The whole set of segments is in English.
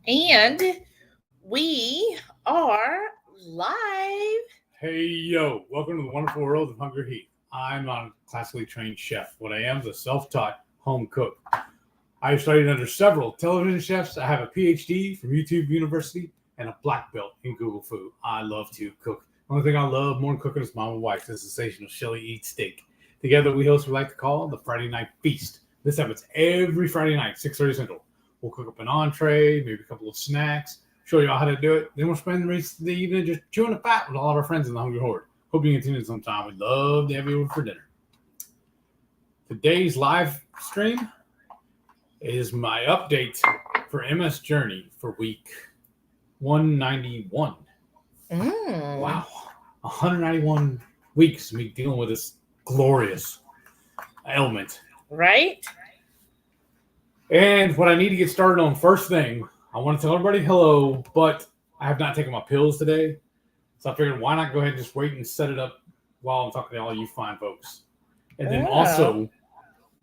And we are live. Hey, yo, welcome to the wonderful world of Hunger Heat. I'm not a classically trained chef. What I am is a self-taught home cook. I have studied under several television chefs. I have a PhD from YouTube University and a black belt in Google Food. I love to cook. The only thing I love more than cooking is my wife, the sensational Shelly Eats Steak. Together, we host what we like to call the Friday Night Feast. This happens every Friday night, 6:30 Central. We'll cook up an entree, maybe a couple of snacks, show you all how to do it. Then we'll spend the rest of the evening just chewing the fat with all of our friends in the Hungry Horde. Hope you can tune in sometime. We'd love to have you over for dinner. Today's live stream is my update for MS Journey for week 191. Wow. 191 weeks of me dealing with this glorious ailment. Right? And what I need to get started on first thing, I want to tell everybody hello, but I have not taken my pills today. So I figured why not go ahead and just wait and set it up while I'm talking to all you fine folks. And then also,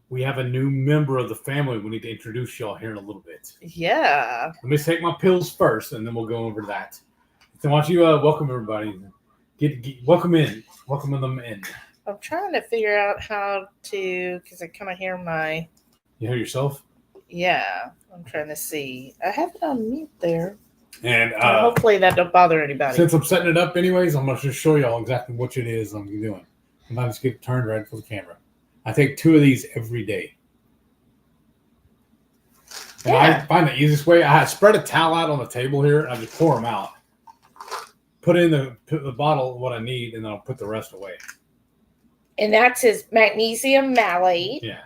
we have a new member of the family we need to introduce y'all here in a little bit. Yeah. Let me take my pills first, and then we'll go over that. So why don't you welcome everybody. Welcome them in. I'm trying to figure out how to, because I kind of hear my... You hear yourself? Yeah. I'm trying to see. I have it on mute there. And hopefully that don't bother anybody. Since I'm setting it up anyways, I'm going to just show y'all exactly what it is I'm doing. I'm about to just get it turned right for the camera. I take 2 of these every day. And I find the easiest way, I spread a towel out on the table here, and I just pour them out. Put in the bottle what I need, and then I'll put the rest away. And that's his magnesium malate. Yeah.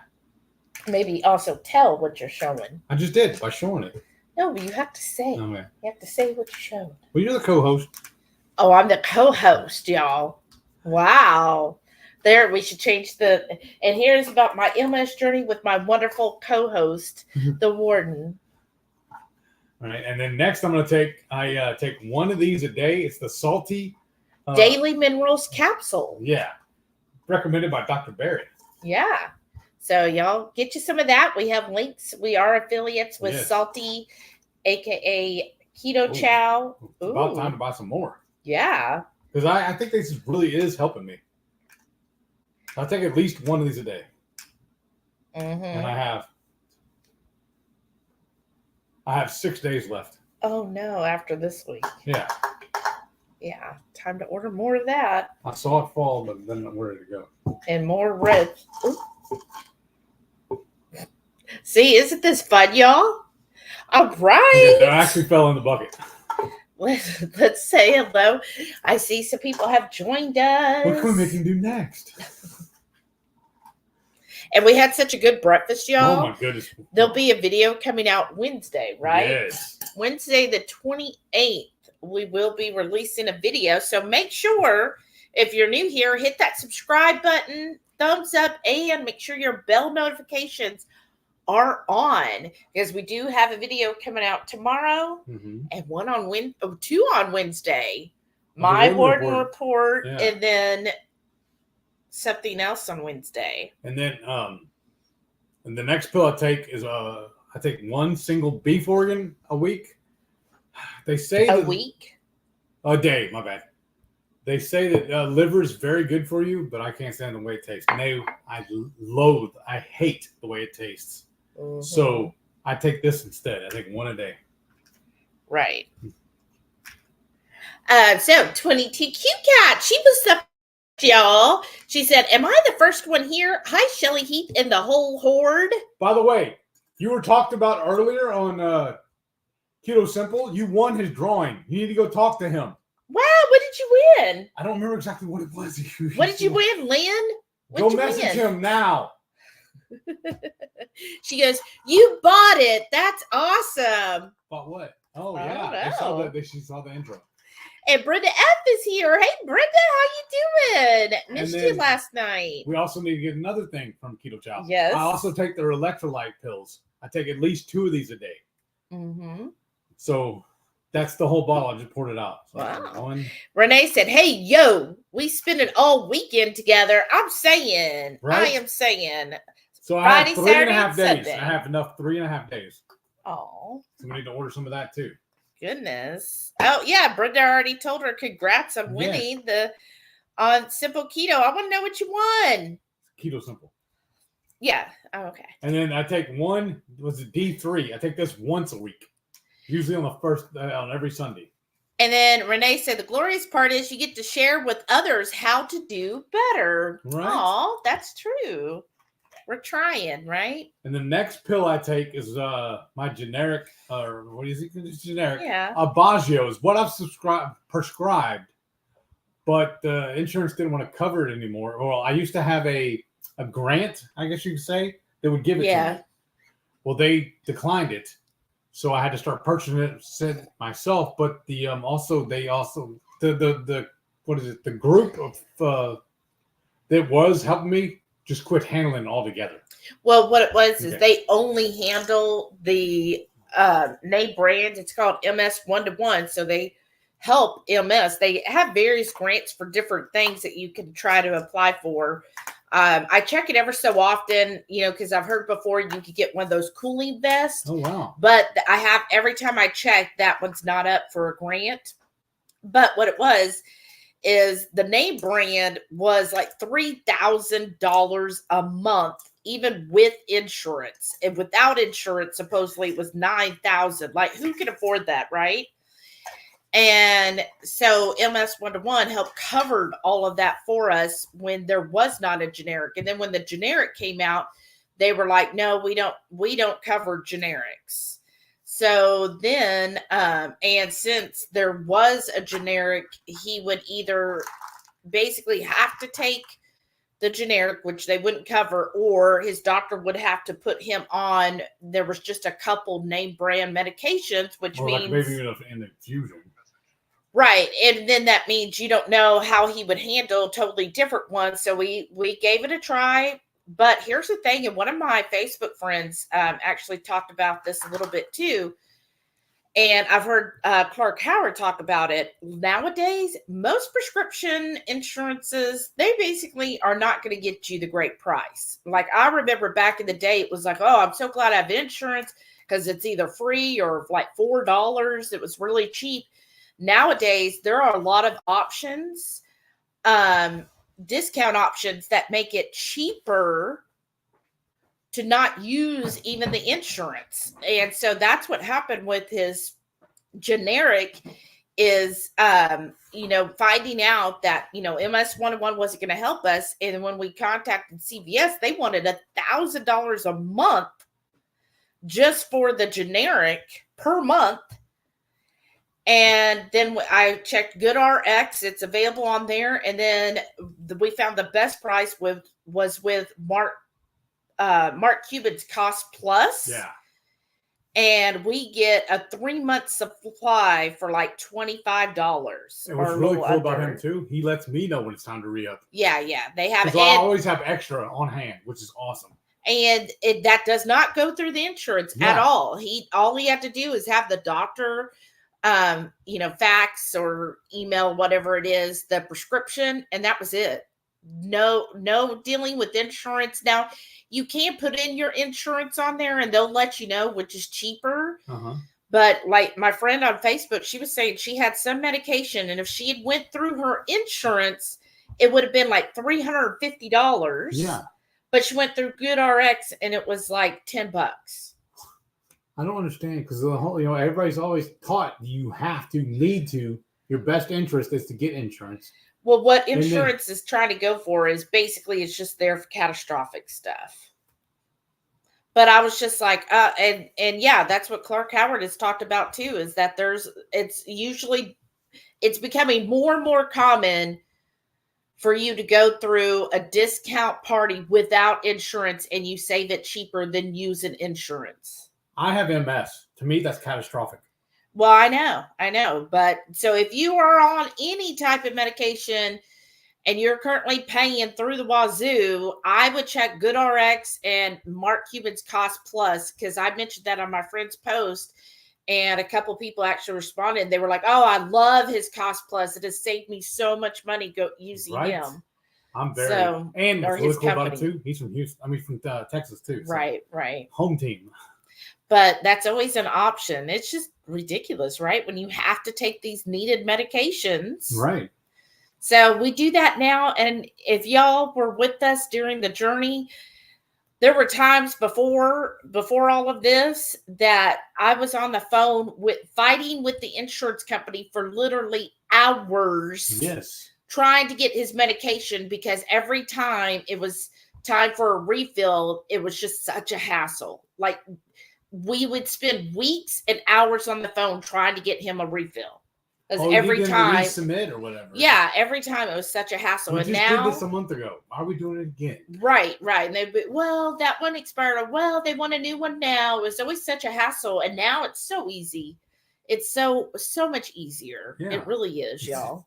Maybe also tell what you're showing. I just did by showing it. No, but you have to say. Okay. You have to say what you showed. Well, you're the co-host. Oh, I'm the co-host, y'all. Wow. There, we should change the... And here's about my MS journey with my wonderful co-host, the warden. All right, and then next I'm going to take one of these a day. It's the salty... Daily Minerals capsule. Yeah. Recommended by Dr. Barry. Yeah. So y'all get you some of that. We have links. We are affiliates with Salty, aka Keto Chow. It's about time to buy some more. Yeah. Because I think this really is helping me. I take at least one of these a day. Mm-hmm. And I have 6 days left. Oh no, after this week. Yeah. Yeah. Time to order more of that. I saw it fall, but then I'm ready to go. And more red. Ooh. See, isn't this fun, y'all? All right. Yeah, I actually fell in the bucket. Let's say hello. I see some people have joined us. What can we make him do next? And we had such a good breakfast, y'all. Oh, my goodness. There'll be a video coming out Wednesday, right? Yes. Wednesday, the 28th, we will be releasing a video. So make sure, if you're new here, hit that subscribe button, thumbs up, and make sure your bell notifications are on, because we do have a video coming out tomorrow and two on Wednesday. My warden report and then something else on Wednesday. And then and the next pill I take is I take one single beef organ a week. They say a week? A day, my bad. They say that liver is very good for you, but I can't stand the way it tastes. No, I hate the way it tastes. Mm-hmm. So I take this instead. I take one a day. Right. So 22 Cute Cat, she was up, y'all. She said, "Am I the first one here? Hi, Shelly Heath and the whole horde." By the way, you were talked about earlier on Keto Simple. You won his drawing. You need to go talk to him. Wow, what did you win? I don't remember exactly what it was. What did you win, Lynn? Go message him now. She goes, "You bought it. That's awesome." Bought what? Oh, yeah. She saw the intro. And Brenda F is here. Hey, Brenda, how you doing? Missed you last night. We also need to get another thing from Keto Chow. Yes. I also take their electrolyte pills. I take at least 2 of these a day. Mm-hmm. So that's the whole bottle. I just poured it out. So wow. Renee said, "Hey, yo, we spend it all weekend together." I'm saying. Right? I am saying. So I have 3.5 days. Sunday. I have enough 3.5 days. Oh, So we need to order some of that too. goodness. Oh, yeah. Brenda already told her congrats on winning on Simple Keto. I want to know what you won. Keto Simple. Yeah. Oh, okay. And then I take one, was it D3? I take this once a week, usually on every Sunday. And then Renee said the glorious part is you get to share with others how to do better. Right. Oh, that's true. We're trying, right? And the next pill I take is my generic, or what is it? It's generic. Yeah. Aubagio is what I've prescribed, but the insurance didn't want to cover it anymore. Well, I used to have a grant, I guess you could say, that would give it to me. Well, they declined it. So I had to start purchasing it myself, but the the group of that was helping me just quit handling it altogether. Well, what it was is they only handle the name brand. It's called MS 1-to-1. So they help MS. They have various grants for different things that you can try to apply for. I check it ever so often, because I've heard before you could get one of those cooling vests. Oh, wow. But I have, every time I check, that one's not up for a grant. But what it was is the name brand was like $3,000 a month, even with insurance. And without insurance, supposedly it was $9,000. Like, who can afford that, right? And so MS 1-to-1 helped covered all of that for us when there was not a generic. And then when the generic came out, they were like, no, we don't cover generics. So then, and since there was a generic, he would either basically have to take the generic, which they wouldn't cover, or his doctor would have to put him on. There was just a couple name brand medications, which means like maybe an infusion. Right. And then that means you don't know how he would handle totally different ones. So we gave it a try. But here's the thing. And one of my Facebook friends actually talked about this a little bit too. And I've heard Clark Howard talk about it. Nowadays, most prescription insurances, they basically are not going to get you the great price. Like, I remember back in the day, it was like, oh, I'm so glad I have insurance because it's either free or like $4. It was really cheap. Nowadays, there are a lot of options, discount options that make it cheaper to not use even the insurance. And so that's what happened with his generic is, finding out that, MS 1-to-1 wasn't going to help us. And when we contacted CVS, they wanted $1,000 a month just for the generic per month. And then I checked GoodRx. It's available on there. And then we found the best price was with Mark Cuban's Cost Plus. Yeah. And we get a 3-month supply for like $25. And what's really cool about him too, he lets me know when it's time to re-up. Yeah. They have. Because I always have extra on hand, which is awesome. And that does not go through the insurance at all. All he had to do is have the doctor fax or email, whatever it is, the prescription, and that was it. No dealing with insurance. Now, you can put in your insurance on there and they'll let you know which is cheaper. Uh-huh. But like my friend on Facebook, she was saying she had some medication, and if she had went through her insurance, it would have been like $350. Yeah. But she went through GoodRx and it was like $10. I don't understand, because the whole, everybody's always taught your best interest is to get insurance. Well, what insurance is trying to go for is basically it's just there for catastrophic stuff. But I was just like, and yeah, that's what Clark Howard has talked about too, is that it's becoming more and more common for you to go through a discount party without insurance, and you save it cheaper than using insurance. I have MS. To me, that's catastrophic. Well, I know. But so if you are on any type of medication and you're currently paying through the wazoo, I would check GoodRx and Mark Cuban's Cost Plus, because I mentioned that on my friend's post, and a couple people actually responded. They were like, oh, I love his Cost Plus. It has saved me so much money using him. I'm very, and what's really cool about it too, he's from Houston. I mean, from Texas too. So. Right. Home team. but that's always an option. It's just ridiculous, right? When you have to take these needed medications. Right. So we do that now. And if y'all were with us during the journey, there were times before all of this that I was on the phone fighting with the insurance company for literally hours. Yes. Trying to get his medication, because every time it was time for a refill, it was just such a hassle. Like, we would spend weeks and hours on the phone trying to get him a refill. Because every time resubmit or whatever. Yeah, every time it was such a hassle. We and just now did this a month ago. Why are we doing it again? Right. And they'd be, well, that one expired. Well, they want a new one now. It was always such a hassle. And now it's so easy. It's so much easier. Yeah. It really is, y'all.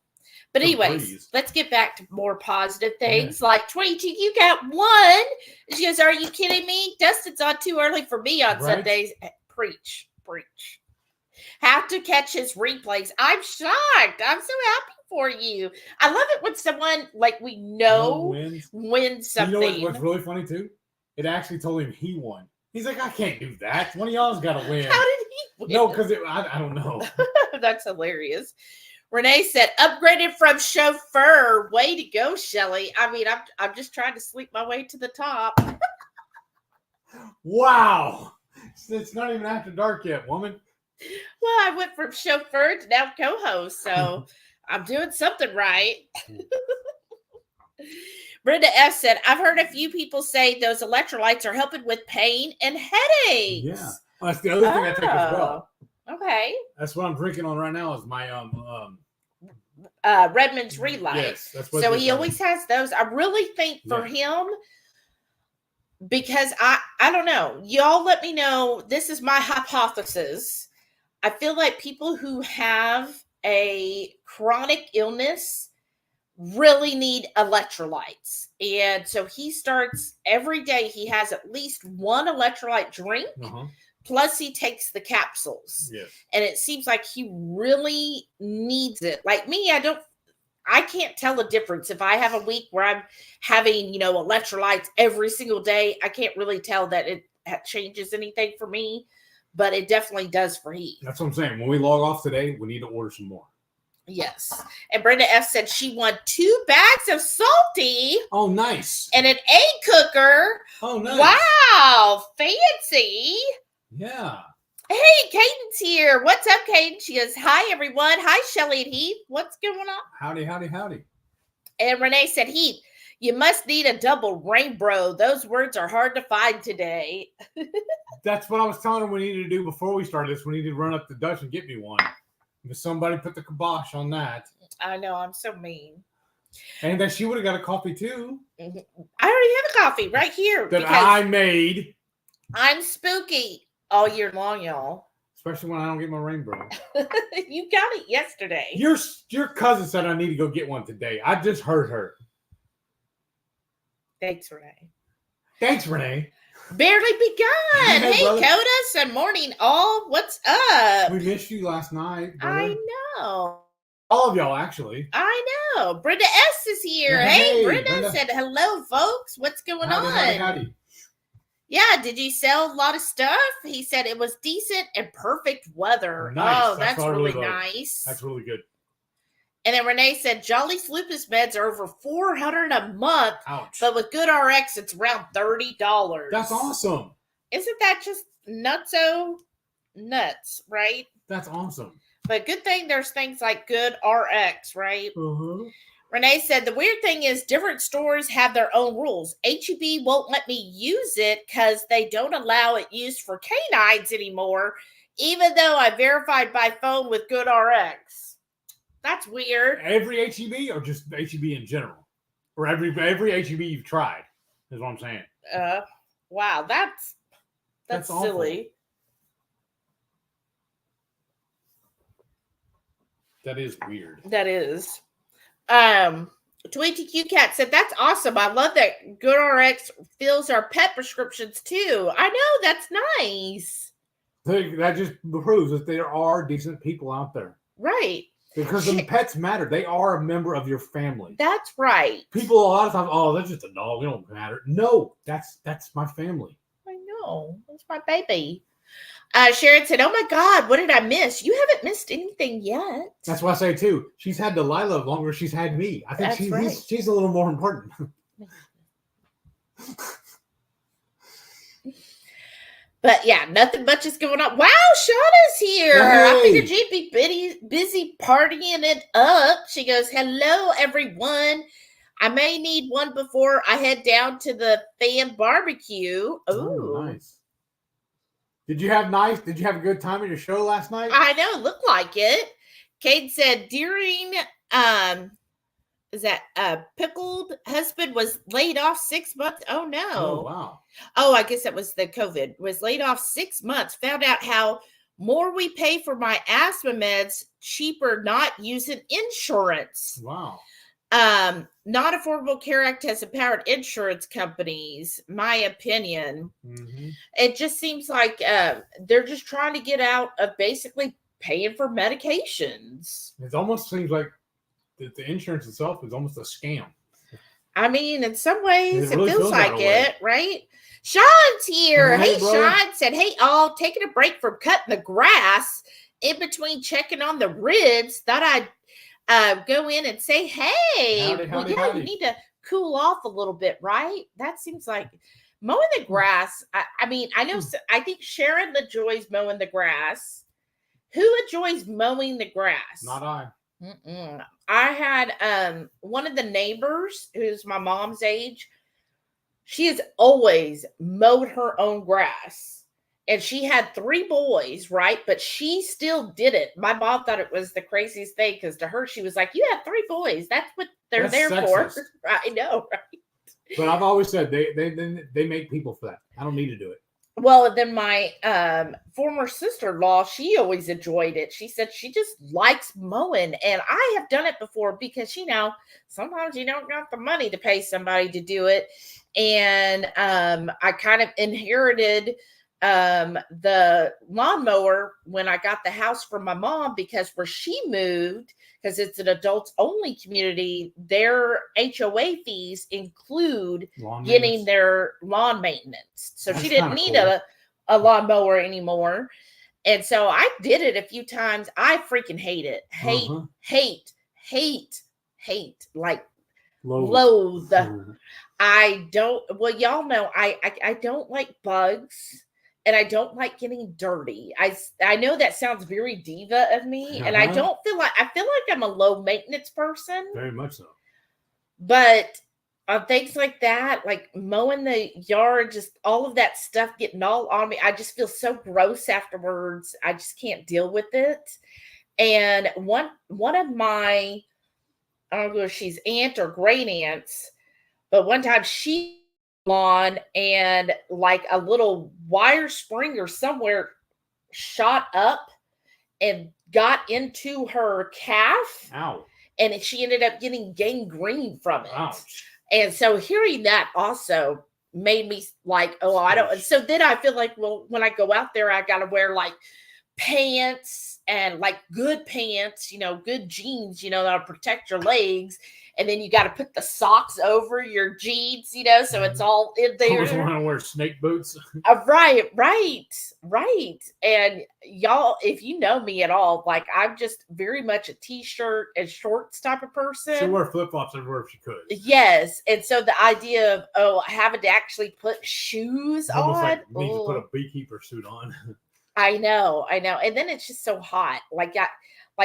But anyways, let's get back to more positive things. Yeah. Like 22, you got one. She goes, are you kidding me? Dustin's on too early for me on Sundays. Preach. Have to catch his replays. I'm shocked. I'm so happy for you. I love it when someone like we know wins something. You know what's really funny too? It actually told him he won. He's like, I can't do that. One of y'all's got to win. How did he win? No, because I don't know. That's hilarious. Renee said, upgraded from chauffeur. Way to go, Shelly. I mean, I'm just trying to sleep my way to the top. Wow. It's not even after dark yet, woman. Well, I went from chauffeur to now co-host, so I'm doing something right. Brenda F. said, I've heard a few people say those electrolytes are helping with pain and headaches. Yeah. Well, that's the other thing I take as well. Okay. That's what I'm drinking on right now is my Redmond's Relight. Yes, that's what so he always has those. I really think for him, because I don't know. Y'all let me know. This is my hypothesis. I feel like people who have a chronic illness really need electrolytes. And so he starts every day. He has at least one electrolyte drink. Plus he takes the capsules. Yes. And it seems like he really needs it. Like me, I can't tell the difference. If I have a week where I'm having, electrolytes every single day, I can't really tell that it changes anything for me, but it definitely does for he. That's what I'm saying. When we log off today, we need to order some more. Yes. And Brenda F. said she won 2 bags of salty. Oh, nice. And an egg cooker. Oh, nice. Wow. Fancy. Yeah. Hey, Caden's here. What's up, Caden? She goes, hi, everyone. Hi, Shelly and Heath. What's going on? Howdy. And Renee said, Heath, you must need a double rainbow. Those words are hard to find today. That's what I was telling her we needed to do before we started this. We needed to run up to Dutch and get me one. But somebody put the kibosh on that. I know. I'm so mean. And that she would have got a coffee, too. I already have a coffee right here. That I made. I'm spooky all year long, y'all. Especially when I don't get my rainbow. You got it yesterday. Your cousin said I need to go get one today. I just heard her. Thanks, Renee. Barely begun. Hey, Coda. Good morning, all. What's up? We missed you last night. Brother. I know. All of y'all, actually. I know. Brenda S. is here. Hey, Brenda said, hello, folks. What's going on? Howdy. Yeah, did you sell a lot of stuff? He said it was decent and perfect weather. Nice. Oh, that's really nice. That's really good. And then Renee said Jolly's lupus meds are over $400 a month. Ouch. But with Good RX, it's around $30. That's awesome. Isn't that just nutso nuts, right? That's awesome. But good thing there's things like Good RX, right? Renee said, the weird thing is different stores have their own rules. HEB won't let me use it because they don't allow it used for canines anymore, even though I verified by phone with Good RX. That's weird. Every HEB or just HEB in general? Or every HEB you've tried is what I'm saying. Wow, that's silly. That is weird. That is. Tweety Q Cat said, that's awesome. I love that Good RX fills our pet prescriptions too. I know, that's nice. That just proves that there are decent people out there. Right. Because the pets matter. They are a member of your family. That's right. People a lot of times, oh, that's just a dog. It don't matter. No, that's my family. I know. That's my baby. Sharon said, "Oh my God, what did I miss? You haven't missed anything yet." That's why I say too. She's had Delilah longer than she's had me. I think That's right. she's a little more important. But yeah, nothing much is going on. Wow, Shauna's here. Hey. I figured you'd be busy partying it up. She goes, "Hello, everyone. I may need one before I head down to the fan barbecue." Ooh, oh, nice. Did you have a good time at your show last night? I know, looked like it. Kate said during is that pickled husband was laid off 6 months. Oh no. Oh wow. Oh, I guess that was the COVID. Was laid off 6 months. Found out how more we pay for my asthma meds, cheaper not using insurance. Wow. Not Affordable Care Act has empowered insurance companies, my opinion. Mm-hmm. It just seems like they're just trying to get out of basically paying for medications. It almost seems like the insurance itself is almost a scam. I mean, in some ways, It really feels feels like that it, right? Sean's here. Hey, Hey, brother. Sean said, "Hey, all, taking a break from cutting the grass in between checking on the ribs. Thought I'd go in and say, hey, Howdy. you need to cool off a little bit, right? That seems like mowing the grass. I mean, I know, I think Sharon enjoys mowing the grass. Who enjoys mowing the grass? Not I. Mm-mm. I had one of the neighbors who's my mom's age. She has always mowed her own grass. And she had 3 boys, right? But she still did it. My mom thought it was the craziest thing because to her, she was like, "You have 3 boys. That's what they're there sexist. for." I know, right? But I've always said they make people for that. I don't need to do it. Well, and then my former sister-in-law, she always enjoyed it. She said she just likes mowing. And I have done it before because, sometimes you don't got the money to pay somebody to do it. And I kind of inherited the lawnmower when I got the house from my mom, because where she moved, because it's an adults only community, their HOA fees include getting their lawn maintenance. So she didn't need a lawnmower anymore. And so I did it a few times. I freaking hate it. Hate, like loathe. I don't, well, y'all know, I don't like bugs. And I don't like getting dirty. I know that sounds very diva of me, and I feel like I'm a low maintenance person. Very much so. But on things like that, like mowing the yard, just all of that stuff getting all on me, I just feel so gross afterwards. I just can't deal with it. And one of my, I don't know if she's aunt or great aunts, but one time she lawn and like a little wire spring or somewhere shot up and got into her calf. Ow. And she ended up getting gangrene from it. Ouch. And so hearing that also made me like, oh, I don't. So then I feel like, well, when I go out there, I got to wear like pants and like good pants, good jeans, that'll protect your legs. And then you got to put the socks over your jeans, so it's all in there. Always want to wear snake boots. Right. And y'all, if you know me at all, like I'm just very much a t-shirt and shorts type of person. She'd wear flip-flops everywhere if she could. Yes. And so the idea of, having to actually put shoes almost on. Like me to put a beekeeper suit on. I know. And then it's just so hot. Like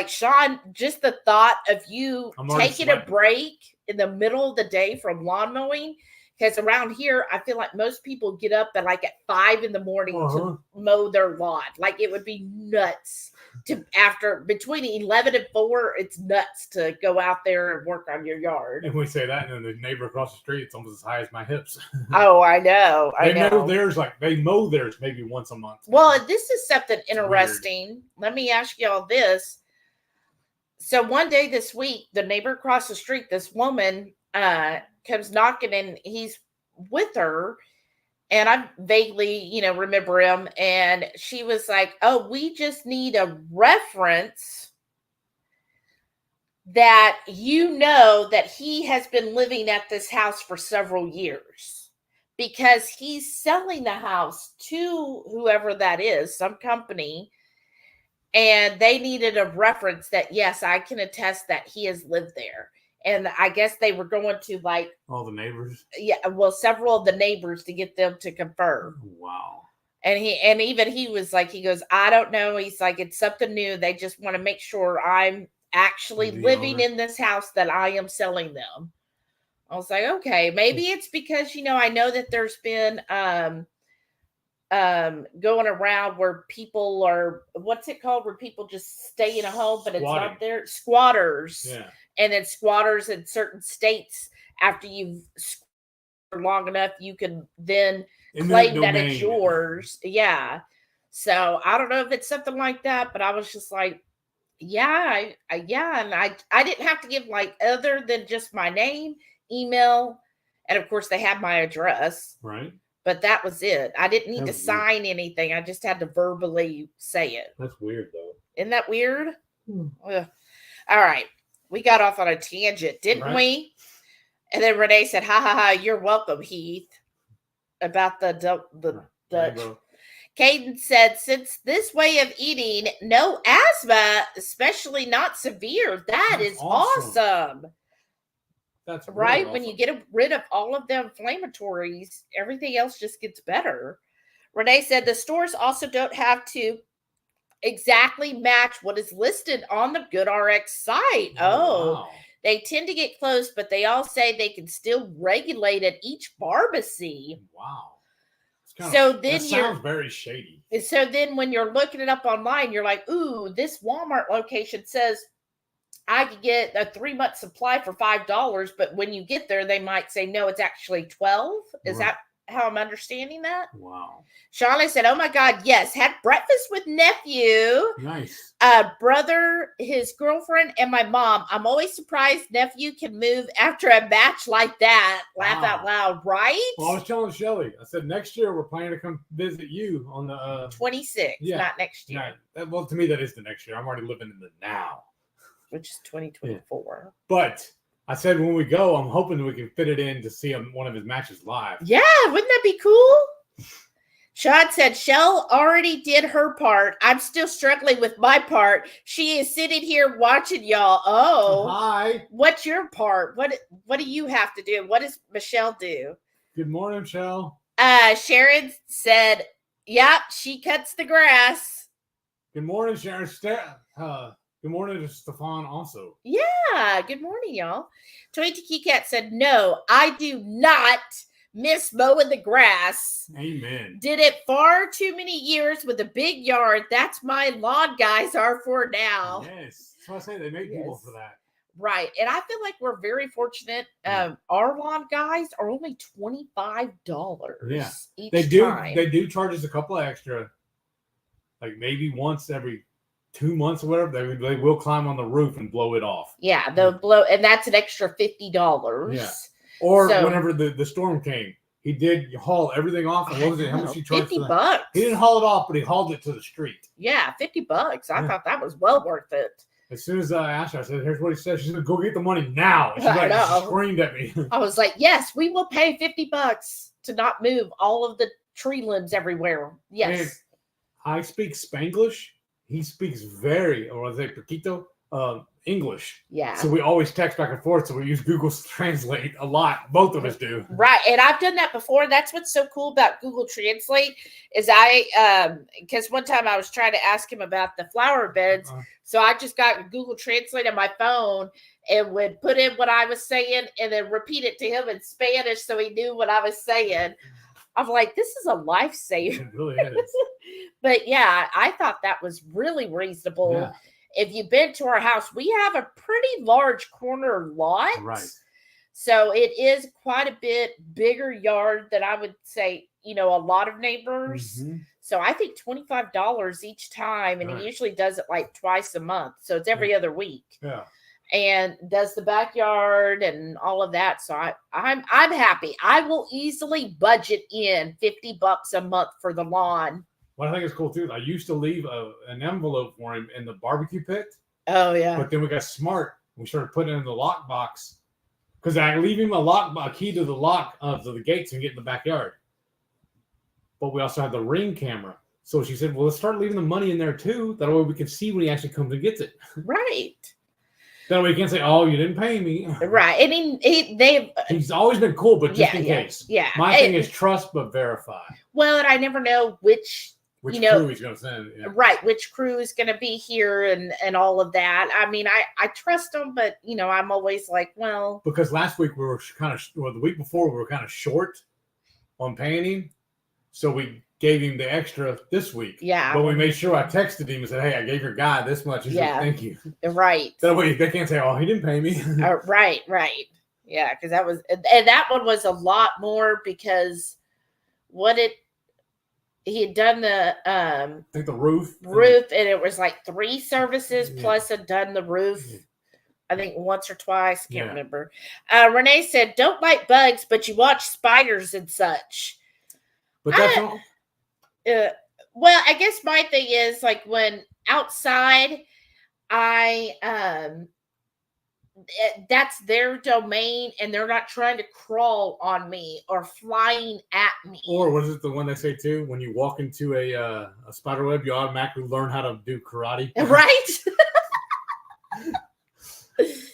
Sean, just the thought of you taking a break in the middle of the day from lawn mowing, because around here, I feel like most people get up at 5 a.m. to mow their lawn. Like it would be nuts between 11 and 4, it's nuts to go out there and work on your yard. And we say that, and then the neighbor across the street, it's almost as high as my hips. Oh, I know. They mow theirs maybe once a month. Well, this is something interesting. Weird. Let me ask y'all this. So one day this week, the neighbor across the street, this woman comes knocking, and he's with her. And I vaguely, remember him. And she was like, "Oh, we just need a reference that that he has been living at this house for several years." because he's selling the house to whoever that is, some company, and they needed a reference that, yes, I can attest that he has lived there. And I guess they were going to like all the neighbors. Yeah, well, several of the neighbors to get them to confirm. Wow. And he was like, he goes, I don't know. He's like, it's something new. They just want to make sure I'm actually living in this house that I am selling them. I was like, okay, maybe it's because, I know that there's been going around where people are, what's it called, where people just stay in a home, but it's not there. Squatters. Yeah. And then squatters in certain states, after you've squatted long enough, you can then claim that it's yours. Yeah. So I don't know if it's something like that, but I was just like, yeah, and I didn't have to give like other than just my name, email, and of course they had my address. Right. But that was it. I didn't need to sign anything. I just had to verbally say it. That's weird though. Isn't that weird? All right. We got off on a tangent, didn't we? And then Renee said, ha ha ha, you're welcome, Heath. About the Dutch. Caden said, since this way of eating, no asthma, especially not severe. That's awesome. That's really right. awesome. When you get rid of all of the inflammatories, everything else just gets better. Renee said the stores also don't have to exactly match what is listed on the GoodRx site. Wow. They tend to get close, but they all say they can still regulate at each pharmacy. Wow. That sounds very shady. So then when you're looking it up online, you're like, ooh, this Walmart location says I could get a 3-month supply for $5, but when you get there, they might say, no, it's actually 12. Is that how I'm understanding that? Wow. Charlotte said, oh my God, yes. Had breakfast with nephew. Nice. Brother, his girlfriend, and my mom. I'm always surprised nephew can move after a match like that. Laugh out loud, right? Well, I was telling Shelly, I said, next year we're planning to come visit you on the 26th, not next year. Yeah. Well, to me, that is the next year. I'm already living in the now. Which is 2024. Yeah. But I said when we go, I'm hoping that we can fit it in to see one of his matches live. Yeah, wouldn't that be cool? Sean said, Shell already did her part. I'm still struggling with my part. She is sitting here watching y'all. Oh. Hi. What's your part? What do you have to do? What does Michelle do? Good morning, Michelle. Sharon said, yep, she cuts the grass. Good morning, Sharon. Good morning to Stefan also. Yeah, good morning, y'all. Toy Tiki Cat said, no, I do not miss mowing the grass. Amen. Did it far too many years with a big yard. That's my lawn guys are for now. Yes. That's what I say. They make people for that. Right. And I feel like we're very fortunate. Our lawn guys are only $25 each time. They do charge us a couple of extra, like maybe once every 2 months or whatever. They will climb on the roof and blow it off. Yeah, they'll blow, and that's an extra $50. Yeah. Or whenever the storm came, he did haul everything off. And what was it? How much he charged? $50. He didn't haul it off, but he hauled it to the street. Yeah, $50. I thought that was well worth it. As soon as I asked her, I said, here's what he said. She said, go get the money now. And she screamed at me. I was like, yes, we will pay $50 to not move all of the tree limbs everywhere. Yes. And I speak Spanglish. He speaks poquito, English. Yeah. So we always text back and forth. So we use Google Translate a lot. Both of us do. Right. And I've done that before. That's what's so cool about Google Translate is because one time I was trying to ask him about the flower beds. So I just got Google Translate on my phone and would put in what I was saying and then repeat it to him in Spanish so he knew what I was saying. I'm like, this is a lifesaver. It really is. But yeah, I thought that was really reasonable. Yeah. If you've been to our house, we have a pretty large corner lot. Right. So it is quite a bit bigger yard than I would say, a lot of neighbors. Mm-hmm. So I think $25 each time. And he usually does it like twice a month. So it's every other week. Yeah. And does the backyard and all of that. So I'm happy. I will easily budget in $50 a month for the lawn. What I think is cool too, I used to leave an envelope for him in the barbecue pit. Oh yeah. But then we got smart. We started putting it in the lockbox Because I leave him a key to the lock of the gates and get in the backyard. But we also have the Ring camera. So she said, well, let's start leaving the money in there too. That way we can see when he actually comes and gets it. Right. That way you can't say, oh, you didn't pay me. Right. And he's always been cool, but just in case. Yeah. My thing is trust but verify. Well, and I never know which crew he's going to send. Yeah. Right. Which crew is going to be here and all of that. I mean, I trust them, but, I'm always like, well. Because last week we were the week before we were kind of short on paying him. So we gave him the extra this week. Yeah. But we made sure I texted him and said, hey, I gave your guy this much. He said, thank you. Right. That way they can't say, oh, he didn't pay me. Right. Yeah. Because that one was a lot more because he had done the I think the roof. And it was like 3 services plus had done the roof. I think once or twice. Can't remember. Renee said, don't like bugs, but you watch spiders and such. But that's all. Well, I guess my thing is like when outside, that's their domain and they're not trying to crawl on me or flying at me. Or what is it the one they say too? When you walk into a spider web, you automatically learn how to do karate. Right.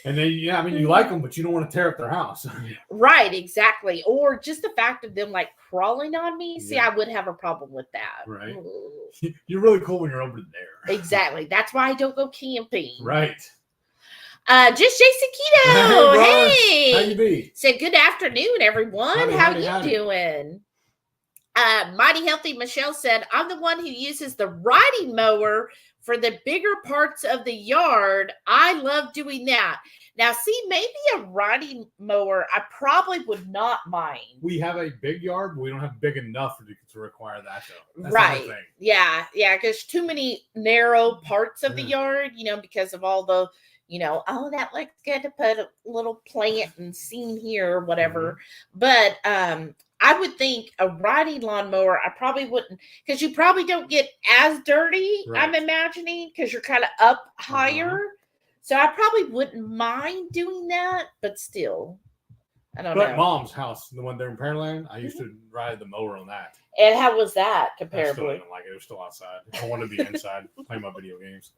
And then, you like them, but you don't want to tear up their house. Right, exactly. Or just the fact of them like crawling on me. See, I would have a problem with that. Right. Ooh. You're really cool when you're over there. Exactly. That's why I don't go camping. Right. Just Jason Keto. Hey. How you be? Said good afternoon, everyone. How you doing? Mighty Healthy Michelle said, I'm the one who uses the riding mower for the bigger parts of the yard. I love doing that. Now, see, maybe a riding mower, I probably would not mind. We have a big yard, but we don't have big enough to require that, though. That's right. Yeah, because too many narrow parts of the yard, because of all the, that looks good to put a little plant and scene here or whatever. But I would think a riding lawnmower, I probably wouldn't, because you probably don't get as dirty, I'm imagining, because you're kind of up higher. So I probably wouldn't mind doing that, but still, I don't know. But Mom's house, the one there in Pearland, I used to ride the mower on that. And how was that comparably? I still didn't like it. It was still outside. I want to be inside, play my video games.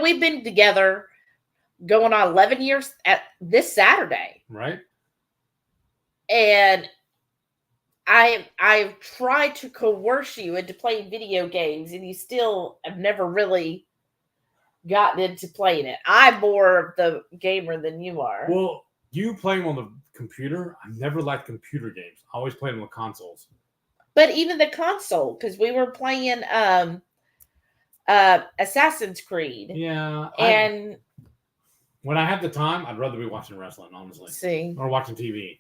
We've been together going on 11 years at this Saturday. Right. And I've tried to coerce you into playing video games, and you still have never really gotten into playing it. I'm more of the gamer than you are. Well, you play them on the computer. I've never liked computer games. I always played them on consoles. But even the console, because we were playing Assassin's Creed. Yeah. And when I have the time, I'd rather be watching wrestling, honestly. See. Or watching TV.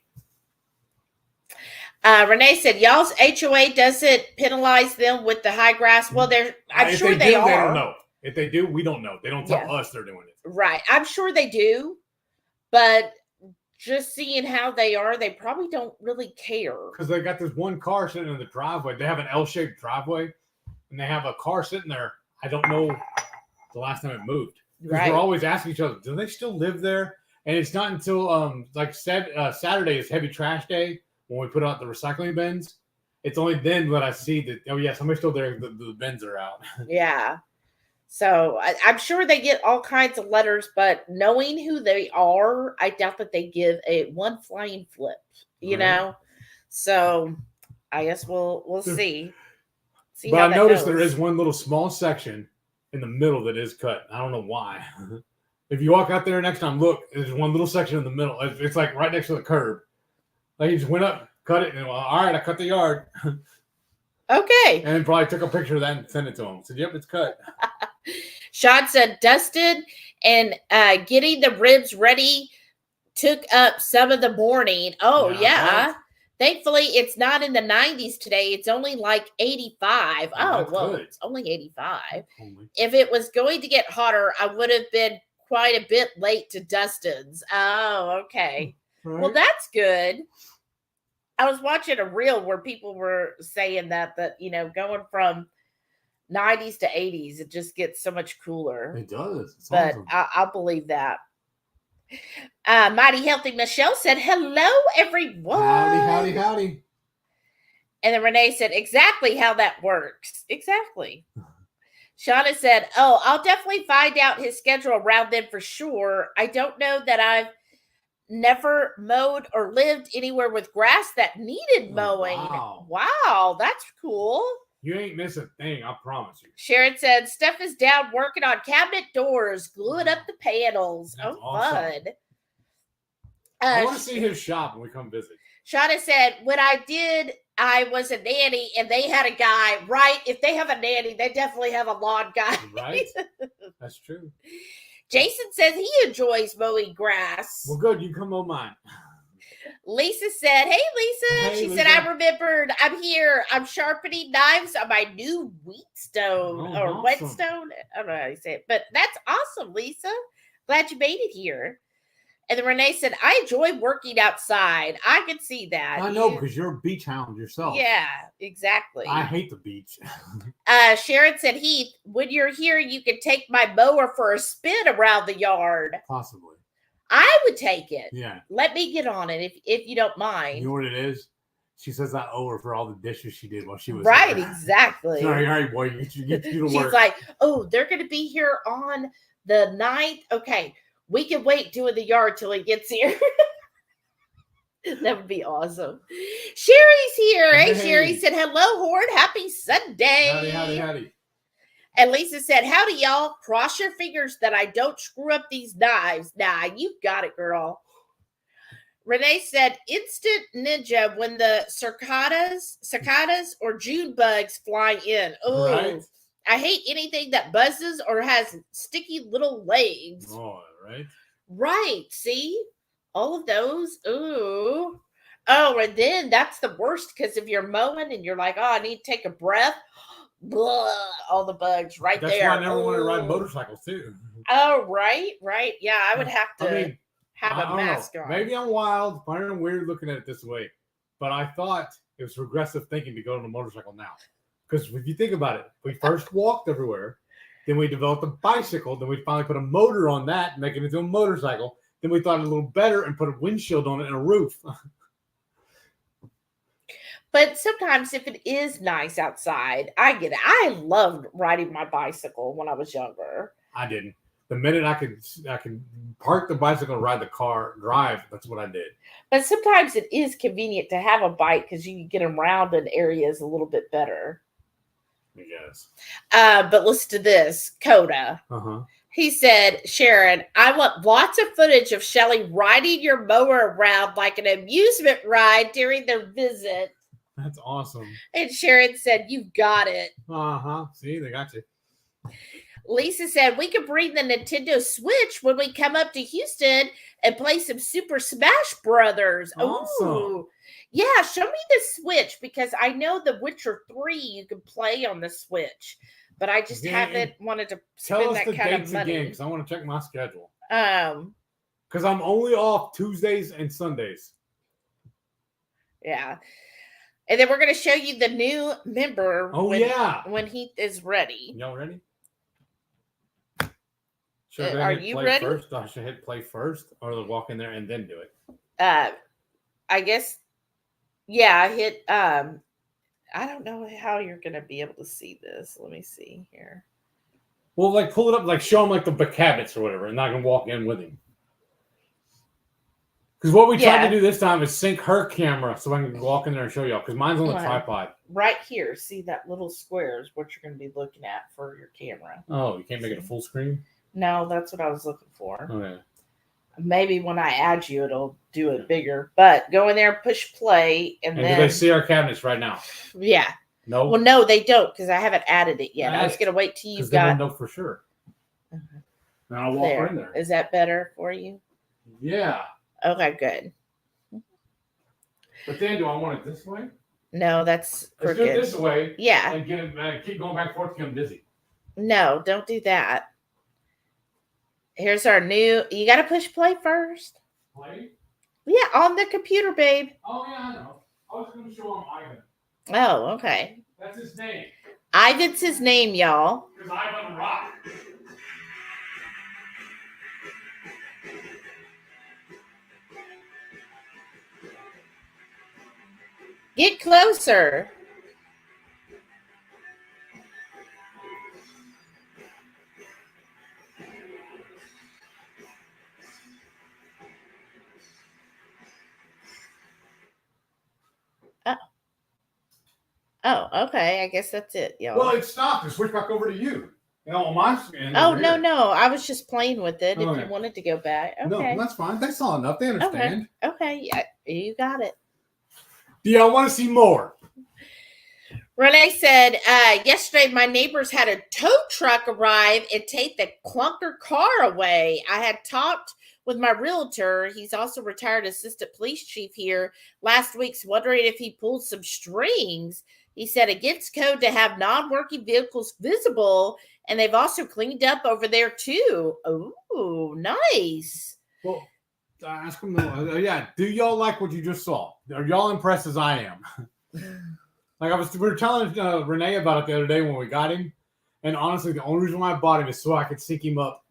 Renee said, y'all's HOA doesn't penalize them with the high grass. Well, I'm sure they are. They don't know. If they do, we don't know. They don't tell us they're doing it. Right. I'm sure they do. But just seeing how they are, they probably don't really care. Because they got this one car sitting in the driveway. They have an L-shaped driveway. And they have a car sitting there. I don't know the last time it moved. Because we're always asking each other, do they still live there? And it's not until Saturday is heavy trash day. When we put out the recycling bins, it's only then that I see that, somebody's still there. The bins are out. Yeah. So I'm sure they get all kinds of letters, but knowing who they are, I doubt that they give one flying flip, you know? So I guess we'll see. But I noticed there is one little small section in the middle that is cut. I don't know why. If you walk out there next time, look, there's one little section in the middle. It's like right next to the curb. Like he just went up, cut it, and all right, I cut the yard. Okay. And then probably took a picture of that and sent it to him. Said, yep, it's cut. Sean said, dusted and getting the ribs ready took up some of the morning. Oh, yeah. Thankfully, it's not in the 90s today. It's only like 85. It's only 85. If it was going to get hotter, I would have been quite a bit late to Dustin's. Oh, okay. Right. Well, that's good. I was watching a reel where people were saying that going from 90s to 80s, it just gets so much cooler. It does. It's but awesome. I'll believe that. Mighty Healthy Michelle said, hello, everyone. Howdy. And then Renee said, exactly how that works. Exactly. Shauna said, oh, I'll definitely find out his schedule around then for sure. I don't know that I've never mowed or lived anywhere with grass that needed mowing. Wow, that's cool. You ain't miss a thing, I promise you. Sharon said, Steph is down working on cabinet doors, gluing up the panels. That's oh, awesome. Fun. I want to see his shop when we come visit. Shauna said, when I was a nanny and they had a guy, right? If they have a nanny, they definitely have a lawn guy. Right? That's true. Jason says he enjoys mowing grass. Well, good. You come on mine. Lisa said, hey, Lisa. She said, I remembered. I'm here. I'm sharpening knives on my new wheatstone or whetstone. I don't know how you say it, but that's awesome, Lisa. Glad you made it here. And then Renee said, I enjoy working outside. I can see that. I know, because you're a beach hound yourself. Yeah, exactly. I hate the beach. Sharon said, Heath, when you're here, you can take my mower for a spin around the yard. Possibly. I would take it. Yeah. Let me get on it if you don't mind. You know what it is? She says I owe her for all the dishes she did while she was right. Here. Exactly. All right, boy. Get you to work. She's like, oh, they're going to be here on the 9th. Okay. We can wait doing the yard till he gets here. That would be awesome. Sherry's here. Hey, Sherry said, hello, Horde. Happy Sunday. Howdy. And Lisa said, howdy, y'all. Cross your fingers that I don't screw up these knives. Nah, you got it, girl. Renee said, instant ninja when the cicadas or June bugs fly in. Oh, right. I hate anything that buzzes or has sticky little legs. Oh, right. Right. See? All of those. Ooh. Oh, and then that's the worst because if you're mowing and you're like, oh, I need to take a breath. Blah, all the bugs right there. That's why I never wanted to ride motorcycles too. Oh, right. Yeah, I would have to have a mask on. Maybe I'm wild, I'm weird looking at it this way, but I thought it was regressive thinking to go on a motorcycle now. Because if you think about it, we first walked everywhere, then we developed a bicycle, then we finally put a motor on that, make it into a motorcycle. Then we thought a little better and put a windshield on it and a roof. But sometimes if it is nice outside, I get it. I loved riding my bicycle when I was younger. I didn't. The minute I could park the bicycle and ride the car, drive, that's what I did. But sometimes it is convenient to have a bike because you can get around in areas a little bit better. Yes. But listen to this, Coda. He said, Sharon, I want lots of footage of Shelly riding your mower around like an amusement ride during their visit. That's awesome. And Sharon said, you got it. See, they got you. Lisa said, we could bring the Nintendo Switch when we come up to Houston and play some Super Smash Brothers. Awesome. Ooh. Yeah, show me the Switch because I know The Witcher 3 you can play on the Switch, but I just haven't wanted to spend that kind of money. Again, because I want to check my schedule. Because I'm only off Tuesdays and Sundays. Yeah. And then we're going to show you the new member when he is ready. Y'all ready? Are you ready? First? I should hit play first or walk in there and then do it. I guess, yeah, I hit, I don't know how you're going to be able to see this. Let me see here. Well, like pull it up, like show him like the cabinets or whatever, and I can walk in with him. Because what we tried to do this time is sync her camera so I can walk in there and show y'all. Because mine's on the tripod. Right here. See that little square is what you're going to be looking at for your camera. Oh, you can't make it a full screen? No, that's what I was looking for. Okay. Maybe when I add you, it'll do it bigger. But go in there, push play, and then... do they see our cabinets right now? Yeah. No? Well, no, they don't because I haven't added it yet. I was going to wait till you've got... They won't know for sure. And I'll walk right in there. Is that better for you? Yeah. Okay, good. But then, do I want it this way? No, that's crooked. Let's do it this way. Yeah. And get it, keep going back and forth to get dizzy. No, don't do that. Here's our new... You got to push play first. Play? Yeah, on the computer, babe. Oh, yeah, I know. I was going to show him Ivan. Oh, okay. That's his name. Ivan's his name, y'all. Because Ivan rock. Get closer. Oh, okay. I guess that's it, y'all. Well, it stopped and switched back over to you. On my screen. Oh, no. I was just playing with it if Okay. you wanted to go back. Okay. No, that's fine. That's all enough. They understand. Okay. Yeah, you got it. Do y'all want to see more? Renee said, yesterday my neighbors had a tow truck arrive and take the clunker car away. I had talked with my realtor. He's also retired assistant police chief here last week, wondering if he pulled some strings. He said against code to have non-working vehicles visible, and they've also cleaned up over there too. Oh, nice. Well, ask them. Yeah, do y'all like what you just saw? Are y'all impressed as I am? We were telling Renee about it the other day when we got him, and honestly, the only reason why I bought him is so I could sync him up,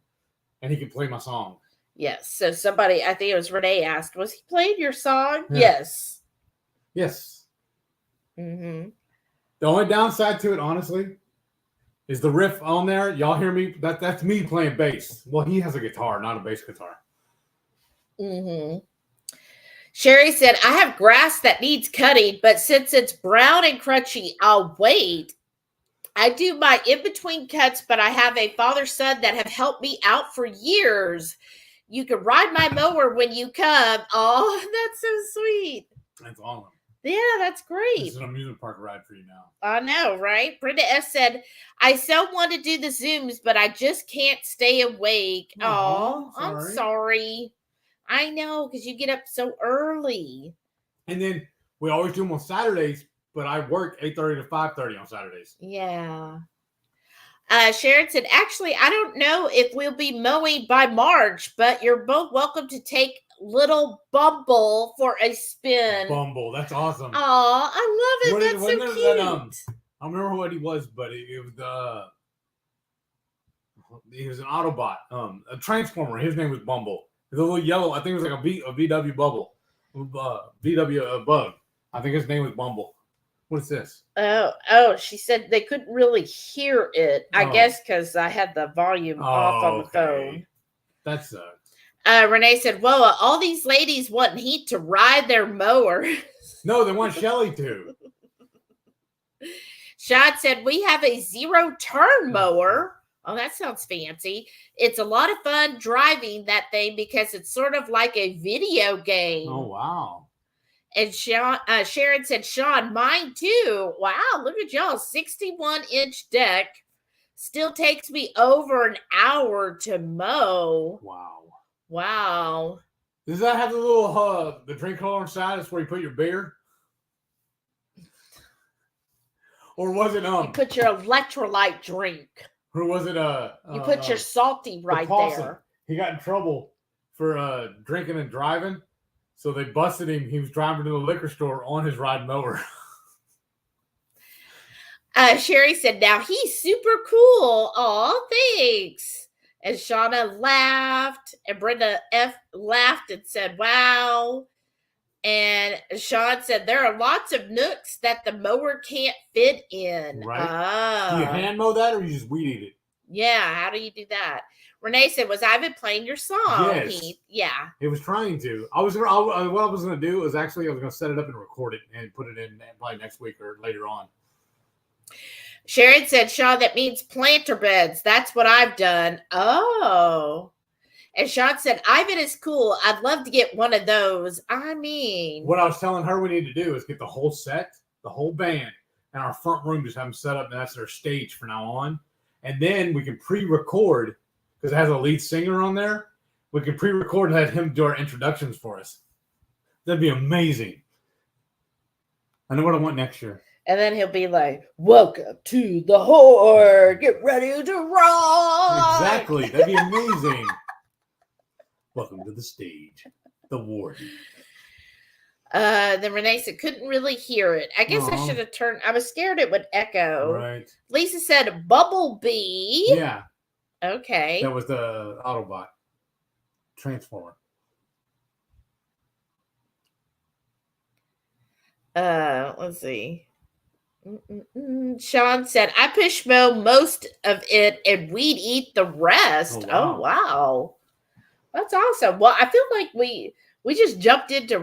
and he could play my song. Yes. So somebody, I think it was Renee, asked, "Was he playing your song?" Yeah. Yes. Yes. Mm-hmm. The only downside to it, honestly, is the riff on there. Y'all hear me? That's me playing bass. Well, he has a guitar, not a bass guitar. Mm-hmm. Sherry said, I have grass that needs cutting, but since it's brown and crunchy, I'll wait. I do my in-between cuts, but I have a father-son that have helped me out for years. You can ride my mower when you come. Oh, that's so sweet. That's awesome. Yeah, that's great. This is an amusement park ride for you now. I know, right? Brenda S. said, I so want to do the Zooms, but I just can't stay awake. Oh, I'm sorry. I know, because you get up so early. And then we always do them on Saturdays, but I work 8:30 to 5:30 on Saturdays. Yeah. Sharon said, actually, I don't know if we'll be mowing by March, but you're both welcome to take little Bumble for a spin. Bumble, that's awesome. Oh, I love it. That's so cute. I don't remember what he was, but it was he was an Autobot, a Transformer. His name was Bumble. The little yellow, I think it was like a VW bubble, VW bug. I think his name was Bumble. What's this? Oh, she said they couldn't really hear it. I guess because I had the volume off on the phone. That sucks. Renee said, whoa, all these ladies want Heat to ride their mower. No, they want Shelly to. Sean said, we have a 0-turn mower. Oh, that sounds fancy. It's a lot of fun driving that thing because it's sort of like a video game. Oh, wow. And Sharon said, Sean, mine too. Wow, look at y'all. 61-inch deck. Still takes me over an hour to mow. Wow. Does that have the little the drink holder inside? That's where you put your beer? Or was it you put your electrolyte drink? Or was it you put your salty right there? He got in trouble for drinking and driving, so they busted him. He was driving to the liquor store on his ride mower. Sherry said, now he's super cool. Oh, thanks. And Shauna laughed, and Brenda F laughed and said, wow. And Sean said, there are lots of nooks that the mower can't fit in. Right. Do you hand mow that or you just weed eat it? Yeah. How do you do that? Renee said, was Ivan playing your song? Yes. Yeah. It was trying to. What I was going to do was actually I was going to set it up and record it and put it in probably next week or later on. Sharon said, Sean, that means planter beds. That's what I've done. Oh. And Sean said, Ivan is cool. I'd love to get one of those. I mean. What I was telling her we need to do is get the whole set, the whole band, and our front room, just have them set up, and that's their stage from now on. And then we can pre-record, because it has a lead singer on there. We can pre-record and have him do our introductions for us. That'd be amazing. I know what I want next year. And then he'll be like, welcome to the Horde. Get ready to rock. Exactly. That'd be amazing. Welcome to the stage, the warden. Then Renee said, couldn't really hear it. I guess I should have turned. I was scared it would echo. Right. Lisa said, Bumblebee. Yeah. Okay. That was the Autobot Transformer. Let's see. Sean said, I push mow most of it and we'd eat the rest. Oh, wow. That's awesome. Well, I feel like we just jumped into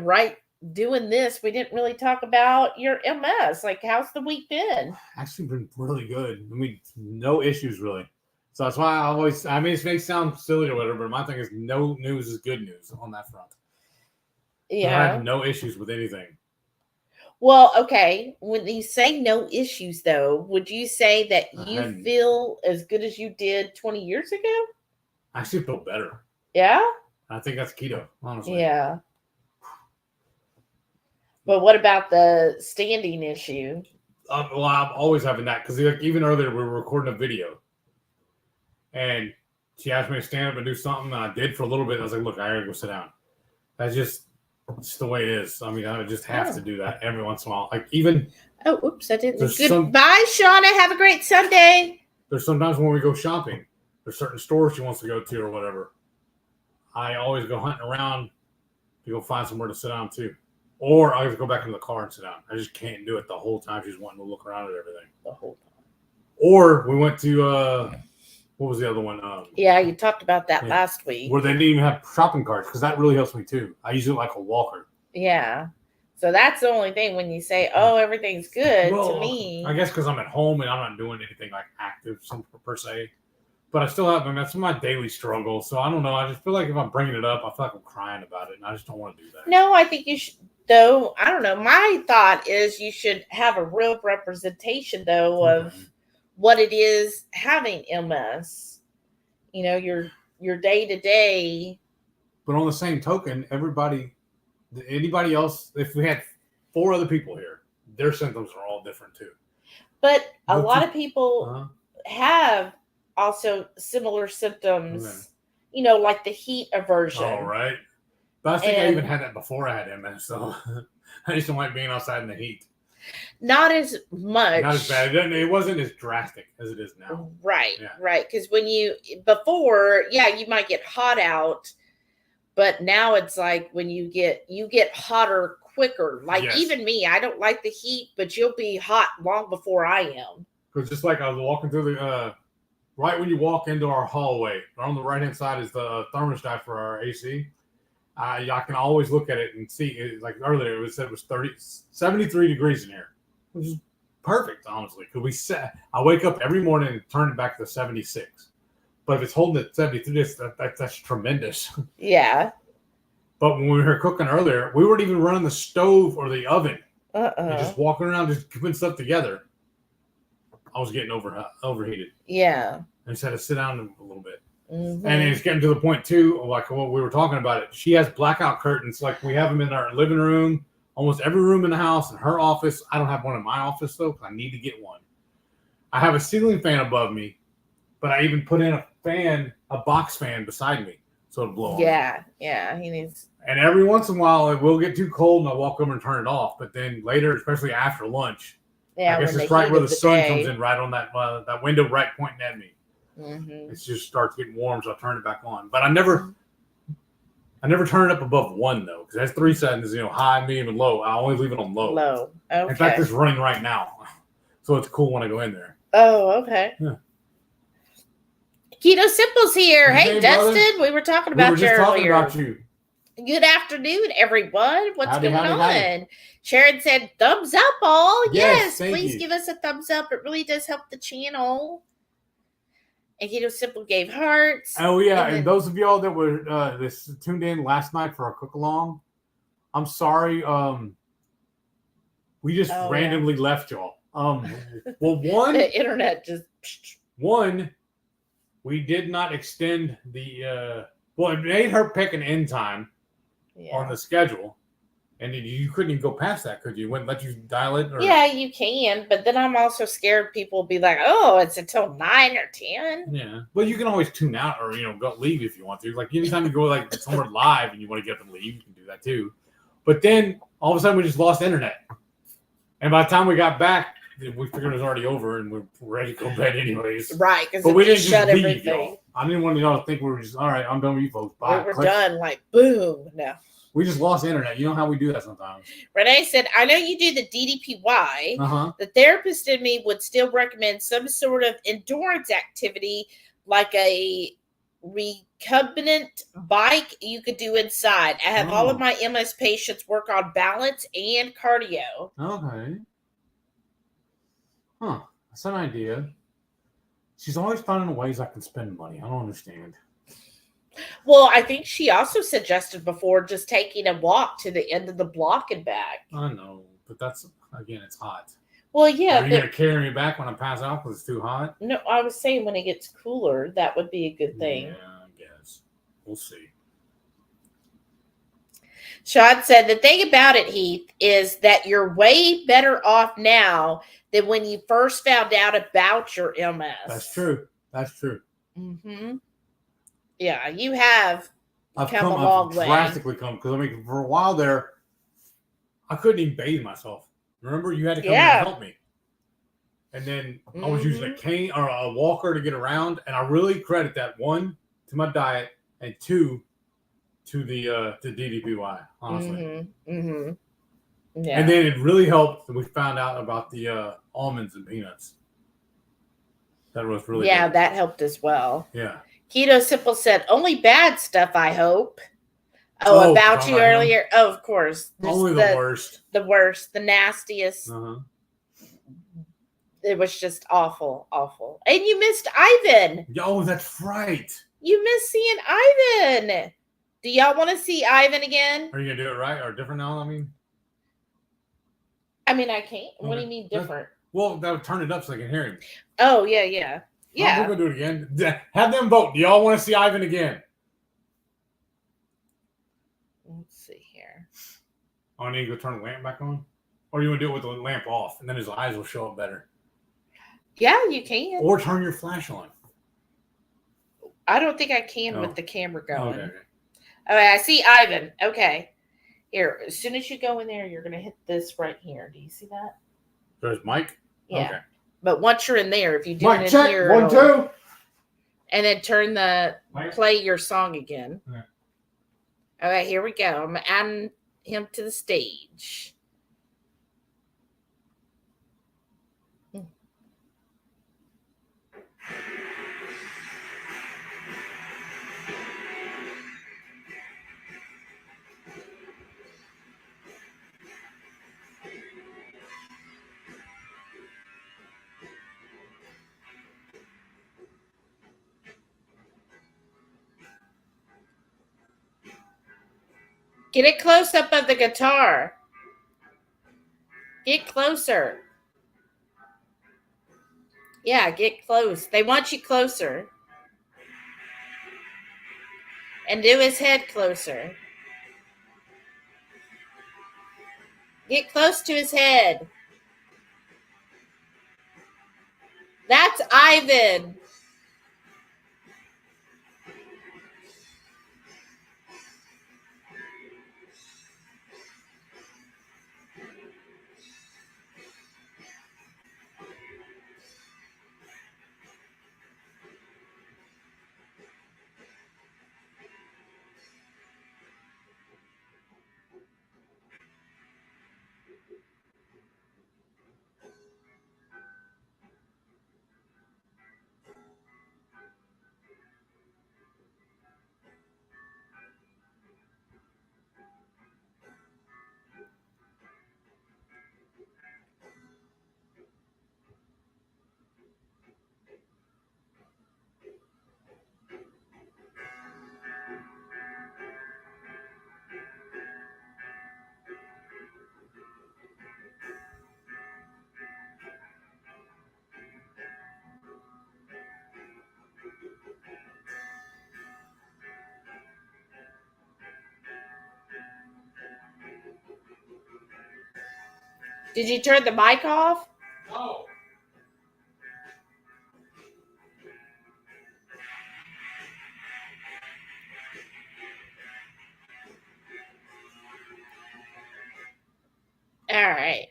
doing this. We didn't really talk about your MS. Like, how's the week been? Actually been really good. I mean, no issues really. So that's why it may sound silly or whatever, but my thing is no news is good news on that front. Yeah. I have no issues with anything. Well, okay. When you say no issues, though, would you say that you feel as good as you did 20 years ago? I actually feel better. Yeah? I think that's keto, honestly. Yeah. But what about the standing issue? Well, I'm always having that because even earlier we were recording a video. And she asked me to stand up and do something, and I did for a little bit. I was like, look, I gotta go sit down. That's just the way it is. I mean, I just have to do that every once in a while. Like even oops, I didn't. Goodbye, Shauna. Have a great Sunday. There's sometimes when we go shopping, there's certain stores she wants to go to or whatever. I always go hunting around to go find somewhere to sit down too. Or I just go back into the car and sit down. I just can't do it the whole time she's wanting to look around at everything. The whole time. Or we went to what was the other one? Yeah, you talked about that last week. Where they didn't even have shopping carts, because that really helps me too. I use it like a walker. Yeah. So that's the only thing when you say, oh, everything's good to me. I guess because I'm at home and I'm not doing anything like active per se. But I still have, I mean, that's my daily struggle. So I don't know. I just feel like if I'm bringing it up, I feel like I'm crying about it. And I just don't want to do that. No, I think you should, though. I don't know. My thought is you should have a real representation, though, of what it is having MS. You know, your day to day. But on the same token, anybody else, if we had 4 other people here, their symptoms are all different too. But a lot of people have also similar symptoms, you know, like the heat aversion. Oh, right. But I think I even had that before I had MS, so I just don't like being outside in the heat. Not as much. Not as bad. It wasn't as drastic as it is now. Right, right. Because before, you might get hot out, but now it's like when you get hotter quicker. Like even me, I don't like the heat, but you'll be hot long before I am. Because just like I was walking through the right when you walk into our hallway, on the right-hand side is the thermostat for our AC. I can always look at it and see, like earlier, it said it was 73 degrees in here, which is perfect, honestly. Because I wake up every morning and turn it back to 76. But if it's holding at 73, that's tremendous. Yeah. But when we were cooking earlier, we weren't even running the stove or the oven. And just walking around, just putting stuff together. I was getting overheated. Yeah. I just had to sit down a little bit. Mm-hmm. And it's getting to the point, too, like what we were talking about it. She has blackout curtains. Like we have them in our living room, almost every room in the house, in her office. I don't have one in my office, though, because I need to get one. I have a ceiling fan above me, but I even put in a box fan beside me, so it'll blow on. Yeah, he needs. And every once in a while, it will get too cold, and I'll walk over and turn it off. But then later, especially after lunch, I guess it's right where the sun comes in, right on that window, right pointing at me. Mm-hmm. It just starts getting warm, so I turn it back on. But I never turn it up above 1 though, because that's 3 settings. High, medium, and low. I only leave it on low. Low. Okay. In fact, it's running right now, so it's cool when I go in there. Oh, okay. Yeah. Keto Simple's here. Hey, Dustin. Brother. We were talking about you earlier. Talking about you. Good afternoon, everyone. What's going on? Sharon said, thumbs up, all. Yes, please give us a thumbs up. It really does help the channel. And Keto Simple gave hearts. Oh, yeah. And those of y'all that were tuned in last night for our cook-along, I'm sorry. We just randomly left y'all. Well, one. The internet just. One, we did not extend the. Well, it made her pick an end time on the schedule. And you couldn't even go past that, could you? Wouldn't let you dial it? Or... Yeah, you can. But then I'm also scared people will be like, oh, it's until 9 or 10. Yeah. Well, you can always tune out or, go leave if you want to. Like anytime you go like somewhere live and you want to get up and leave, you can do that too. But then all of a sudden we just lost internet. And by the time we got back, we figured it was already over and we're ready to go to bed anyways. Right. But we didn't just leave, everything. Y'all. I didn't want y'all to think we were just, all right, I'm done with you folks. Bye. We were done like, boom. No. We just lost internet. You know how we do that sometimes. Renee said, I know you do the DDPY. Uh-huh. The therapist in me would still recommend some sort of endurance activity like a recumbent bike you could do inside. I have all of my MS patients work on balance and cardio. Okay. Huh. That's an idea. She's always finding ways I can spend money. I don't understand. Well, I think she also suggested before just taking a walk to the end of the block and back. I know, but that's, again, it's hot. Well, yeah. Are you going to carry me back when I pass out because it's too hot? No, I was saying when it gets cooler, that would be a good thing. Yeah, I guess. We'll see. Sean said, the thing about it, Heath, is that you're way better off now than when you first found out about your MS. That's true. That's true. Mm-hmm. Yeah, you have I've come a long way. Drastically come. Because, I mean, for a while there, I couldn't even bathe myself. Remember, you had to come in and help me. And then I was using a cane or a walker to get around. And I really credit that, one, to my diet, and two, to the DDPY, honestly. Yeah. And then it really helped that we found out about the almonds and peanuts. That was really good. That helped as well. Yeah. Keto Simple said, only bad stuff, I hope. Oh, about you earlier. Him. Oh, of course. Only the worst. The worst. The nastiest. Uh-huh. It was just awful, awful. And you missed Ivan. Oh, that's right. You missed seeing Ivan. Do y'all want to see Ivan again? Are you going to do it right or different now, I mean? I can't. Okay. What do you mean different? Well, that would turn it up so I can hear him. Oh, yeah. Yeah. We're going to do it again. Have them vote. Do y'all want to see Ivan again? Let's see here. Oh, I need to go turn the lamp back on? Or you want to do it with the lamp off, and then his eyes will show up better? Yeah, you can. Or turn your flash on. I don't think I can with the camera going. Okay. All right, I see Ivan. Okay. Here, as soon as you go in there, you're going to hit this right here. Do you see that? There's Mike? Yeah. Okay. But once you're in there, if you do Mike, it in check. here. 1, 2. And then play your song again. Okay. All right, here we go. I'm adding him to the stage. Get a close up of the guitar. Get closer. Yeah, get close. They want you closer. And do his head closer. Get close to his head. That's Ivan. Did you turn the mic off? No. All right.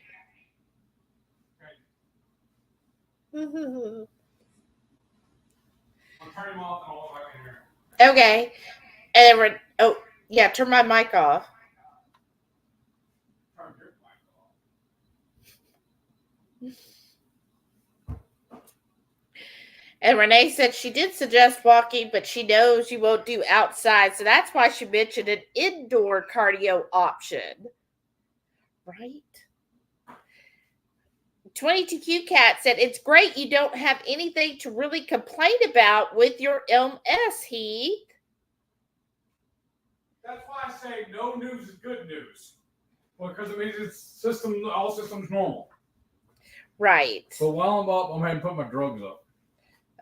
I'll turn him off and all back in here. Okay. And then turn my mic off. And Renee said she did suggest walking, but she knows you won't do outside. So that's why she mentioned an indoor cardio option. Right? 22Q Cat said, it's great you don't have anything to really complain about with your MS, Heath. That's why I say no news is good news. Because it means all systems normal. Right. So while I'm up, I'm going to put my drugs up.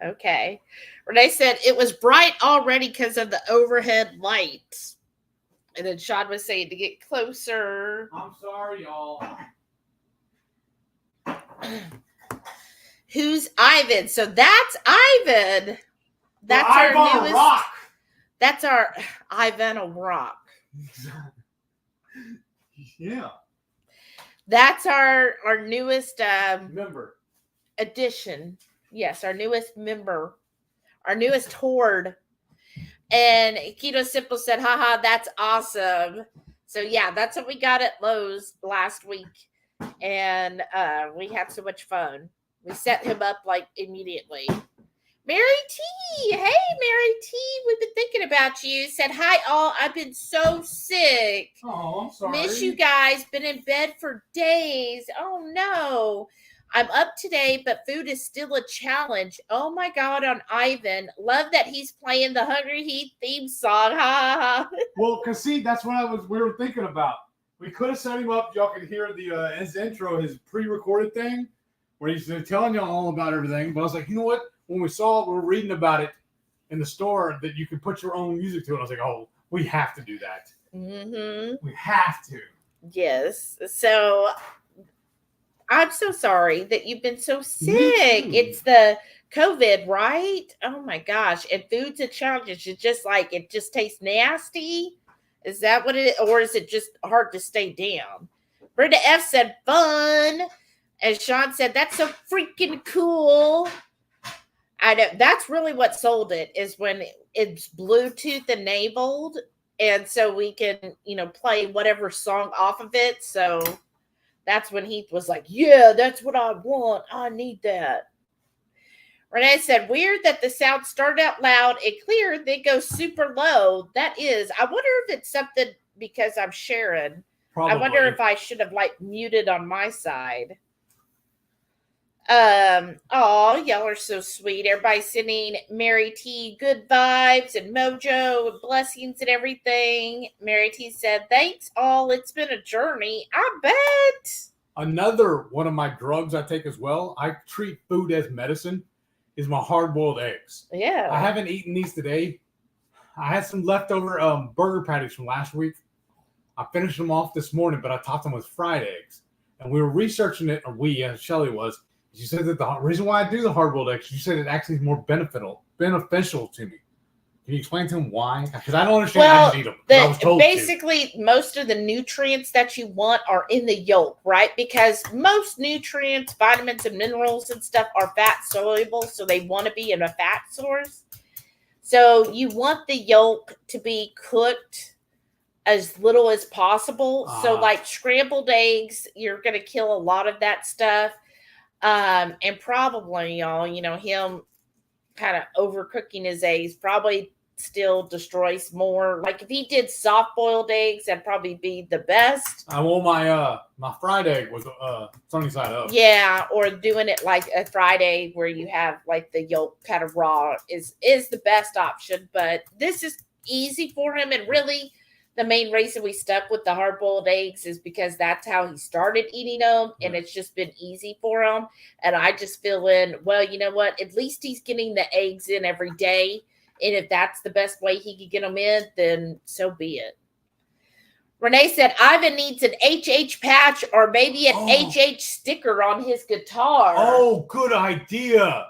Okay. Renee said it was bright already because of the overhead light. And then Sean was saying to get closer. I'm sorry, y'all. Who's Ivan? So that's Ivan. That's well, our Ivan newest. Rock. That's our Ivan Rock. Yeah. That's our newest member addition. Yes, our newest member, our newest horde. And Keto Simple said, haha, that's awesome. So yeah, that's what we got at Lowe's last week. And we had so much fun. We set him up like immediately. Mary T. Hey, Mary T. We've been thinking about you. Said, hi, all. I've been so sick. Oh, I'm sorry. Miss you guys. Been in bed for days. Oh, no. I'm up today, but food is still a challenge. Oh, my God, on Ivan. Love that he's playing the Hungry Heat theme song. Ha, ha, ha. Well, because, see, that's what we were thinking about. We could have set him up. Y'all could hear his intro, his pre-recorded thing, where he's telling y'all all about everything. But I was like, you know what? When we were reading about it in the store that you can put your own music to it. I was like, oh, we have to do that. Mm-hmm. We have to. Yes. So I'm so sorry that you've been so sick. It's the COVID, right? Oh my gosh. And food's a challenge. It's just like, it just tastes nasty. Is that what it is? Or is it just hard to stay down? Brenda F said fun. And Sean said, that's so freaking cool. I know that's really what sold it, is when it's Bluetooth enabled. And so we can, play whatever song off of it. So that's when Heath was like, yeah, that's what I want. I need that. Renee said, weird that the sound started out loud and clear, then goes super low. That is. I wonder if it's something because I'm sharing. Probably. I wonder if I should have muted on my side. Oh, y'all are so sweet. Everybody sending Mary T good vibes and mojo and blessings and everything. Mary T said, thanks all. It's been a journey. I bet. Another one of my drugs I take as well, I treat food as medicine, is my hard-boiled eggs. Yeah. I haven't eaten these today. I had some leftover burger patties from last week. I finished them off this morning, but I topped them with fried eggs. And we were researching it, or Shelly was. She said that the reason why I do the hard-boiled eggs, she said it actually is more beneficial to me. Can you explain to him why? Because I don't understand. Well, I just eat them. I was told basically, most of the nutrients that you want are in the yolk, right? Because most nutrients, vitamins, and minerals and stuff are fat soluble, so they want to be in a fat source. So you want the yolk to be cooked as little as possible. So like scrambled eggs, you're going to kill a lot of that stuff. And probably, y'all, him kind of overcooking his eggs probably still destroys more. Like if he did soft boiled eggs, that'd probably be the best. I want my fried egg was sunny side up. Yeah, or doing it like a fried egg where you have like the yolk kind of raw is the best option. But this is easy for him, and really the main reason we stuck with the hard-boiled eggs is because that's how he started eating them, and it's just been easy for him. And I just feel well, you know what? At least he's getting the eggs in every day, and if that's the best way he could get them in, then so be it. Renee said, Ivan needs an HH patch or maybe an HH sticker on his guitar. Oh, good idea.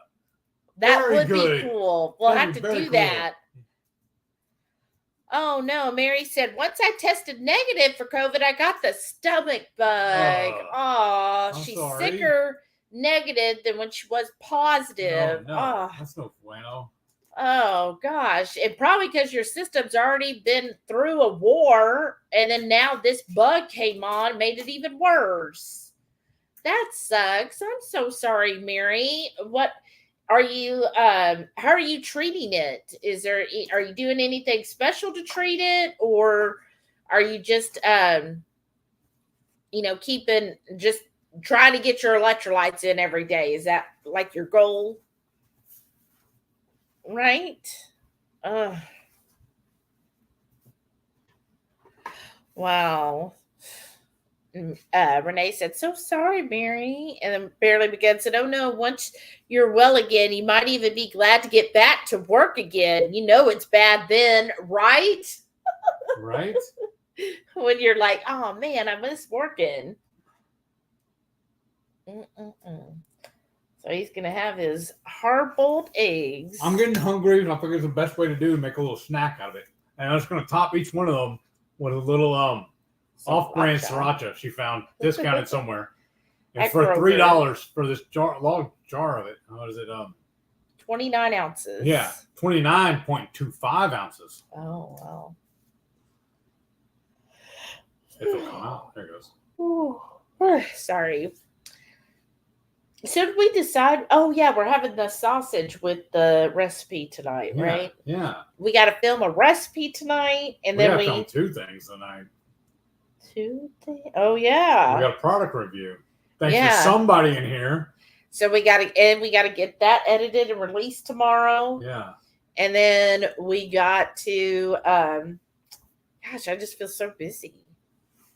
That would be cool. We'll have to do that. Oh, no. Mary said, once I tested negative for COVID, I got the stomach bug. She's sorry. sicker negative than when she was positive. No, that's no bueno. Oh, gosh. And probably because your system's already been through a war, and then now this bug came on, made it even worse. That sucks. I'm so sorry, Mary. What Are you how are you treating it? Are you doing anything special to treat it, or are you just keeping just trying to get your electrolytes in every day? Is that like your goal? Right? Wow. Renee said, "So sorry, Mary." And then Barely Began said, "Oh no, once you're well again, you might even be glad to get back to work again. You know it's bad then, right?" Right? When you're like, "Oh man, I miss working." Mm-mm-mm. So he's going to have his hard-boiled eggs. I'm getting hungry, and I figured it's the best way to do to make a little snack out of it. And I'm just going to top each one of them with a little off-brand sriracha she found discounted somewhere. And for $3 for this long jar of it. What is it? 29 ounces. Yeah, 29.25 ounces. Oh, wow. It'll come out. There it goes. Ooh. Sorry. So did we decide? Oh, yeah, we're having the sausage with the recipe tonight, right? Yeah. We got to film a recipe tonight, and then we film 2 things tonight. 2 things? Oh, yeah. We got a product review. Thanks to somebody in here. So we got to get that edited and released tomorrow. Yeah. And then we got to, gosh, I just feel so busy.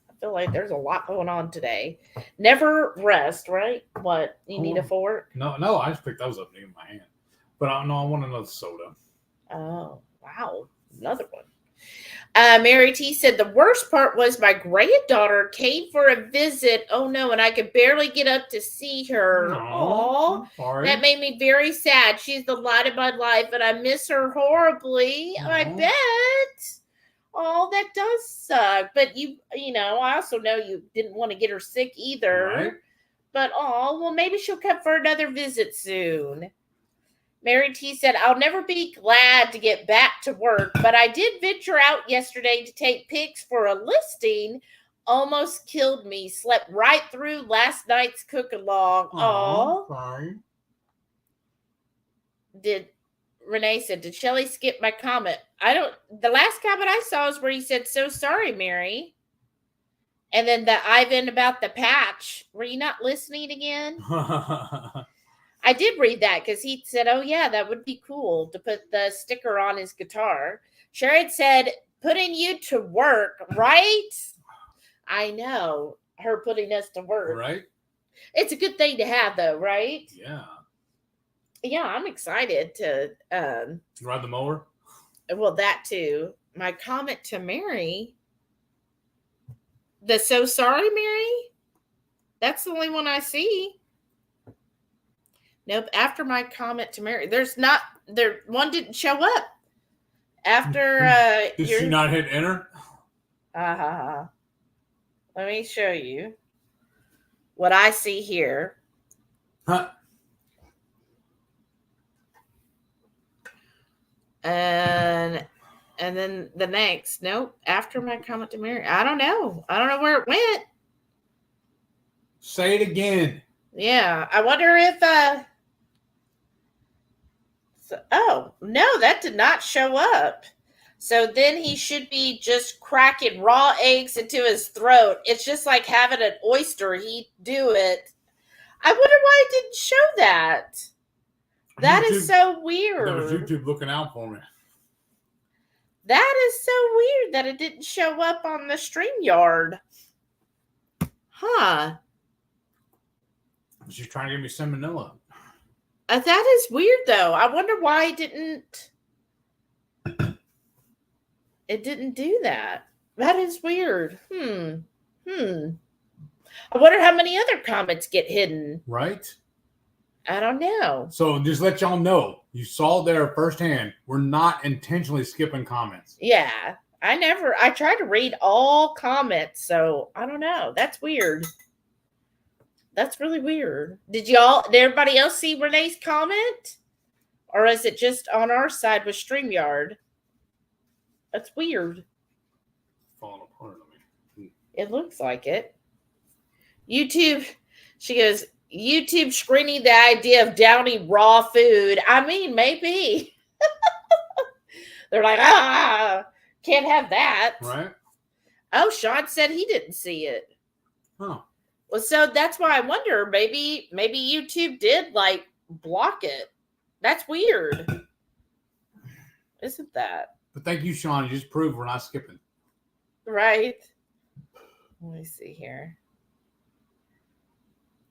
I feel like there's a lot going on today. Never rest, right? What? You need a fork? No, I just picked those up in my hand. But I want another soda. Oh, wow. Another one. Mary T said, "The worst part was my granddaughter came for a visit. Oh no, and I could barely get up to see her. Oh, that made me very sad. She's the light of my life, and I miss her horribly. I bet. Oh, that does suck. But I also know you didn't want to get her sick either. Right. But well, maybe she'll come for another visit soon." Mary T said, "I'll never be glad to get back to work, but I did venture out yesterday to take pics for a listing. Almost killed me. Slept right through last night's cook-along." Oh, sorry. Renee said, "Did Shelly skip my comment?" The last comment I saw is where he said, "So sorry, Mary." And then the Ivan about the patch. Were you not listening again? I did read that because he said, "Oh, yeah, that would be cool to put the sticker on his guitar." Sharon said, "Putting you to work, right?" I know. Her putting us to work. Right. It's a good thing to have, though, right? Yeah. Yeah, I'm excited to ride the mower. Well, that too. My comment to Mary. The "so sorry, Mary." That's the only one I see. Nope. After my comment to Mary, one didn't show up. After did she not hit enter? Let me show you what I see here. Huh. And then the next, nope. After my comment to Mary, I don't know where it went. Say it again. Yeah, I wonder if oh, no, that did not show up. So then he should be just cracking raw eggs into his throat. It's just like having an oyster. He'd do it. I wonder why it didn't show that. That is so weird. That was YouTube looking out for me. That is so weird that it didn't show up on the StreamYard. Huh. She's trying to give me salmonella. That is weird, though. I wonder why it didn't do that. That is weird. I wonder how many other comments get hidden. Right? I don't know. So just let y'all know, you saw there firsthand, we're not intentionally skipping comments. Yeah. I tried to read all comments, so I don't know. That's weird. That's really weird. Did everybody else see Renee's comment? Or is it just on our side with StreamYard? That's weird. Falling apart on me. It looks like it. YouTube, she goes, YouTube screening the idea of downing raw food. I mean, maybe. They're like, can't have that. Right. Oh, Sean said he didn't see it. Huh. Well, so that's why I wonder, maybe YouTube did like block it. That's weird. Isn't that? But thank you, Sean. You just proved we're not skipping. Right. Let me see here.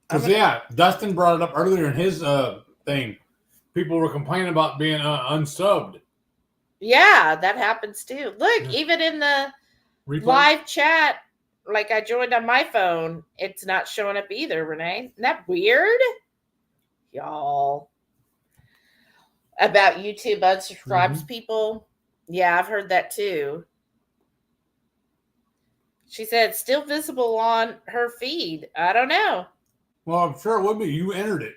Because, yeah, Dustin brought it up earlier in his thing. People were complaining about being unsubbed. Yeah, that happens too. Look, Yeah. even in the Replay? live chat, like I joined on my phone, it's not showing up either, Renee. Isn't that weird? Y'all. About YouTube unsubscribes people. Yeah, I've heard that too. She said it's still visible on her feed. I don't know. Well, I'm sure it would be. You entered it.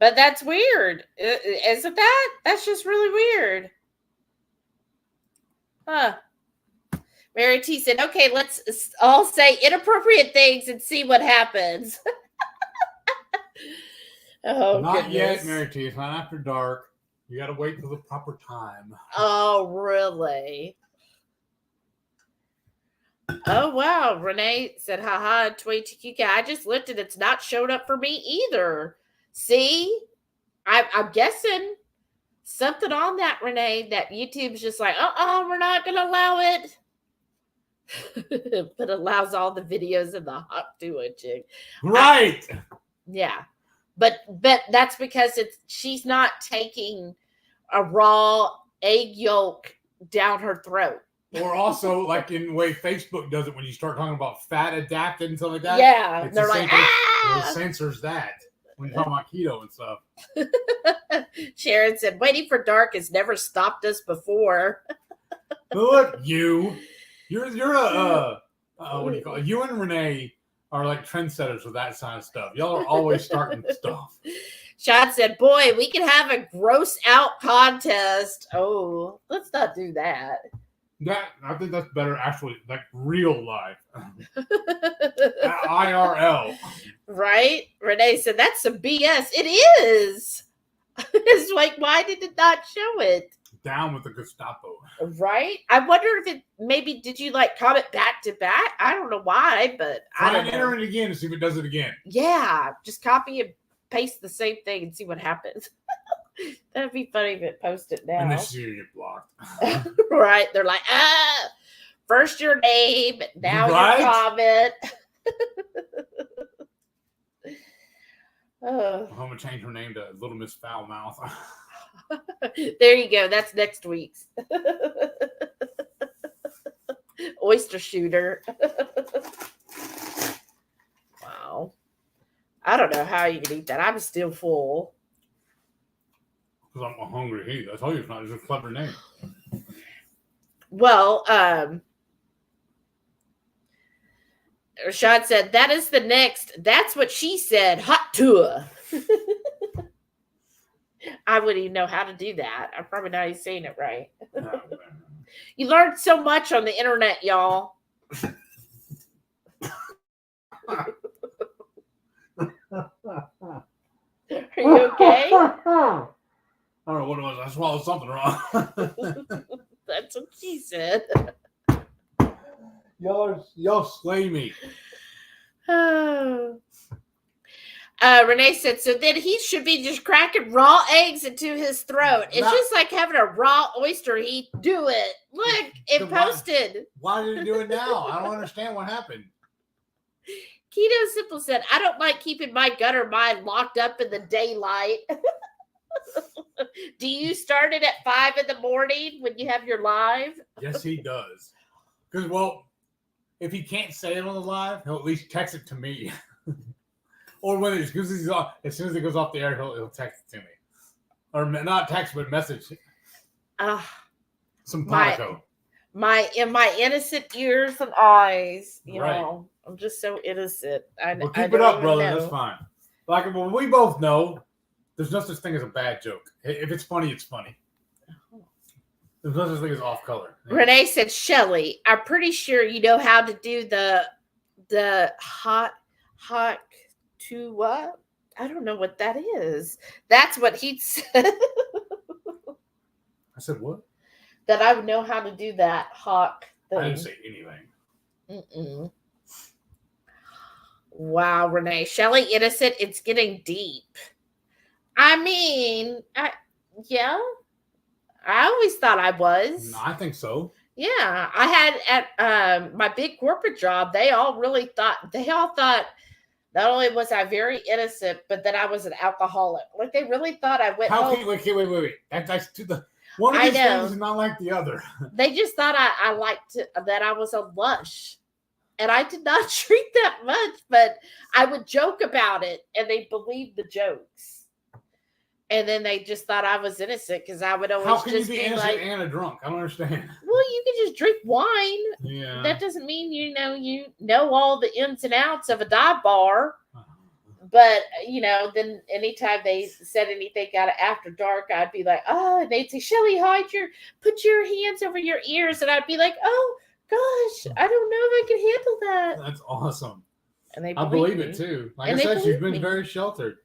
But that's weird. Isn't that? That's just really weird. Huh. Mary T said, okay, let's all say inappropriate things and see what happens. Oh, Not goodness. yet, Mary T. It's not after dark. You got to wait till the proper time. Oh, really? Oh, wow. Renee said, haha, 22QK. I just looked and it's not showed up for me either. See? I'm guessing something on that, Renee, that YouTube's just like, we're not going to allow it. But allows all the videos in the hot doing. Right. Yeah. But that's because she's not taking a raw egg yolk down her throat. Or also, like in the way Facebook does it when you start talking about fat adapted and stuff like that. Yeah. It's They're the like, same thing. It censors that when you're talking about keto and stuff. Sharon said, waiting for dark has never stopped us before. Look, you're a what do you call it? You and Renee are like trendsetters with that kind of stuff. Y'all are always starting stuff. Sean said, boy, we can have a gross out contest. Oh, let's not do that. I think that's better, actually, like real life. IRL. Right? Renee said, that's some BS. It is. It's like, why did it not show it? Down with the Gestapo. Right? I wonder if did you like comment back to back? I don't know why, but I don't know. Enter it again to see if it does it again. Yeah, just copy and paste the same thing and see what happens. That'd be funny if it posted now. And this year you get blocked. Right? They're like, first your name, now Right? your comment. I'm gonna change her name to Little Miss Foul Mouth. There you go. That's next week's. Oyster shooter. Wow. I don't know how you can eat that. I'm still full. Because I'm a hungry heat. I told you it's not just a clever name. Well, Rashad said, that is the next. That's what she said. Hot tour. I wouldn't even know how to do that. I'm probably not even saying it right. You learned so much on the internet, y'all. Are you okay? I don't know what it was. I swallowed something wrong. That's what she said. Y'all slay me. Renee said, so then he should be just cracking raw eggs into his throat. It's just like having a raw oyster. He do it. Look, it posted. Why did he do it now? I don't understand what happened. Keto Simple said, I don't like keeping my gutter mind locked up in the daylight. Do you start it at 5 a.m. when you have your live? Yes, he does. Because, well, if he can't say it on the live, he'll at least text it to me. Or when as soon as it goes off the air, he'll text it to me. Or not text, but message. Simpatico. My innocent ears and eyes, you Right. know. I'm just so innocent. Well, keep it up, brother. That's fine. Like, well, we both know there's no such thing as a bad joke. If it's funny, it's funny. There's no such thing as off color. Renee said, Shelly, I'm pretty sure you know how to do the hot Tua. I don't know what that is. That's what he said. I said what? That I would know how to do that hawk thing. I didn't say anything. Mm-mm. Wow, Renee. Shelly Innocent, it's getting deep. I mean, yeah. I always thought I was. No, I think so. Yeah. I had at my big corporate job, they all thought not only was I very innocent, but that I was an alcoholic. Like they really thought I went How home. can you, wait. That's to the one of these things is not like the other. They just thought I liked that I was a lush. And I did not treat that much, but I would joke about it and they believed the jokes. And then they just thought I was innocent because I would always How can just you be be innocent like, and a drunk? I don't understand. well, you can just drink wine. Yeah. That doesn't mean you know all the ins and outs of a dive bar. But, then anytime they said anything out of After Dark, I'd be like, oh, and they'd say, Shelly, put your hands over your ears. And I'd be like, oh, gosh, I don't know if I can handle that. That's awesome. And I believe it too. Like I said, she's been very sheltered.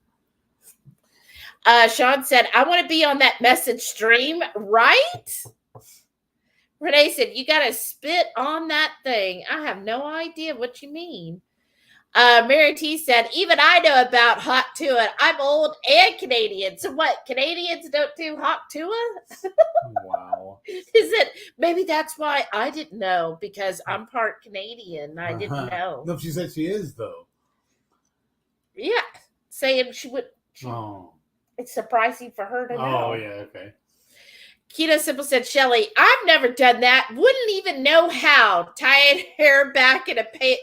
Sean said, I want to be on that message stream, right? Renee said, you got to spit on that thing. I have no idea what you mean. Mary T said, even I know about hot tua. I'm old and Canadian. So what? Canadians don't do hot tua? Wow. Maybe that's why I didn't know, because I'm part Canadian. I didn't know. No, she said she is, though. Yeah. Saying she would. It's surprising for her to know. Oh, yeah, okay. Keto Simple said, Shelly, I've never done that. Wouldn't even know how. Tying hair back in a ponytail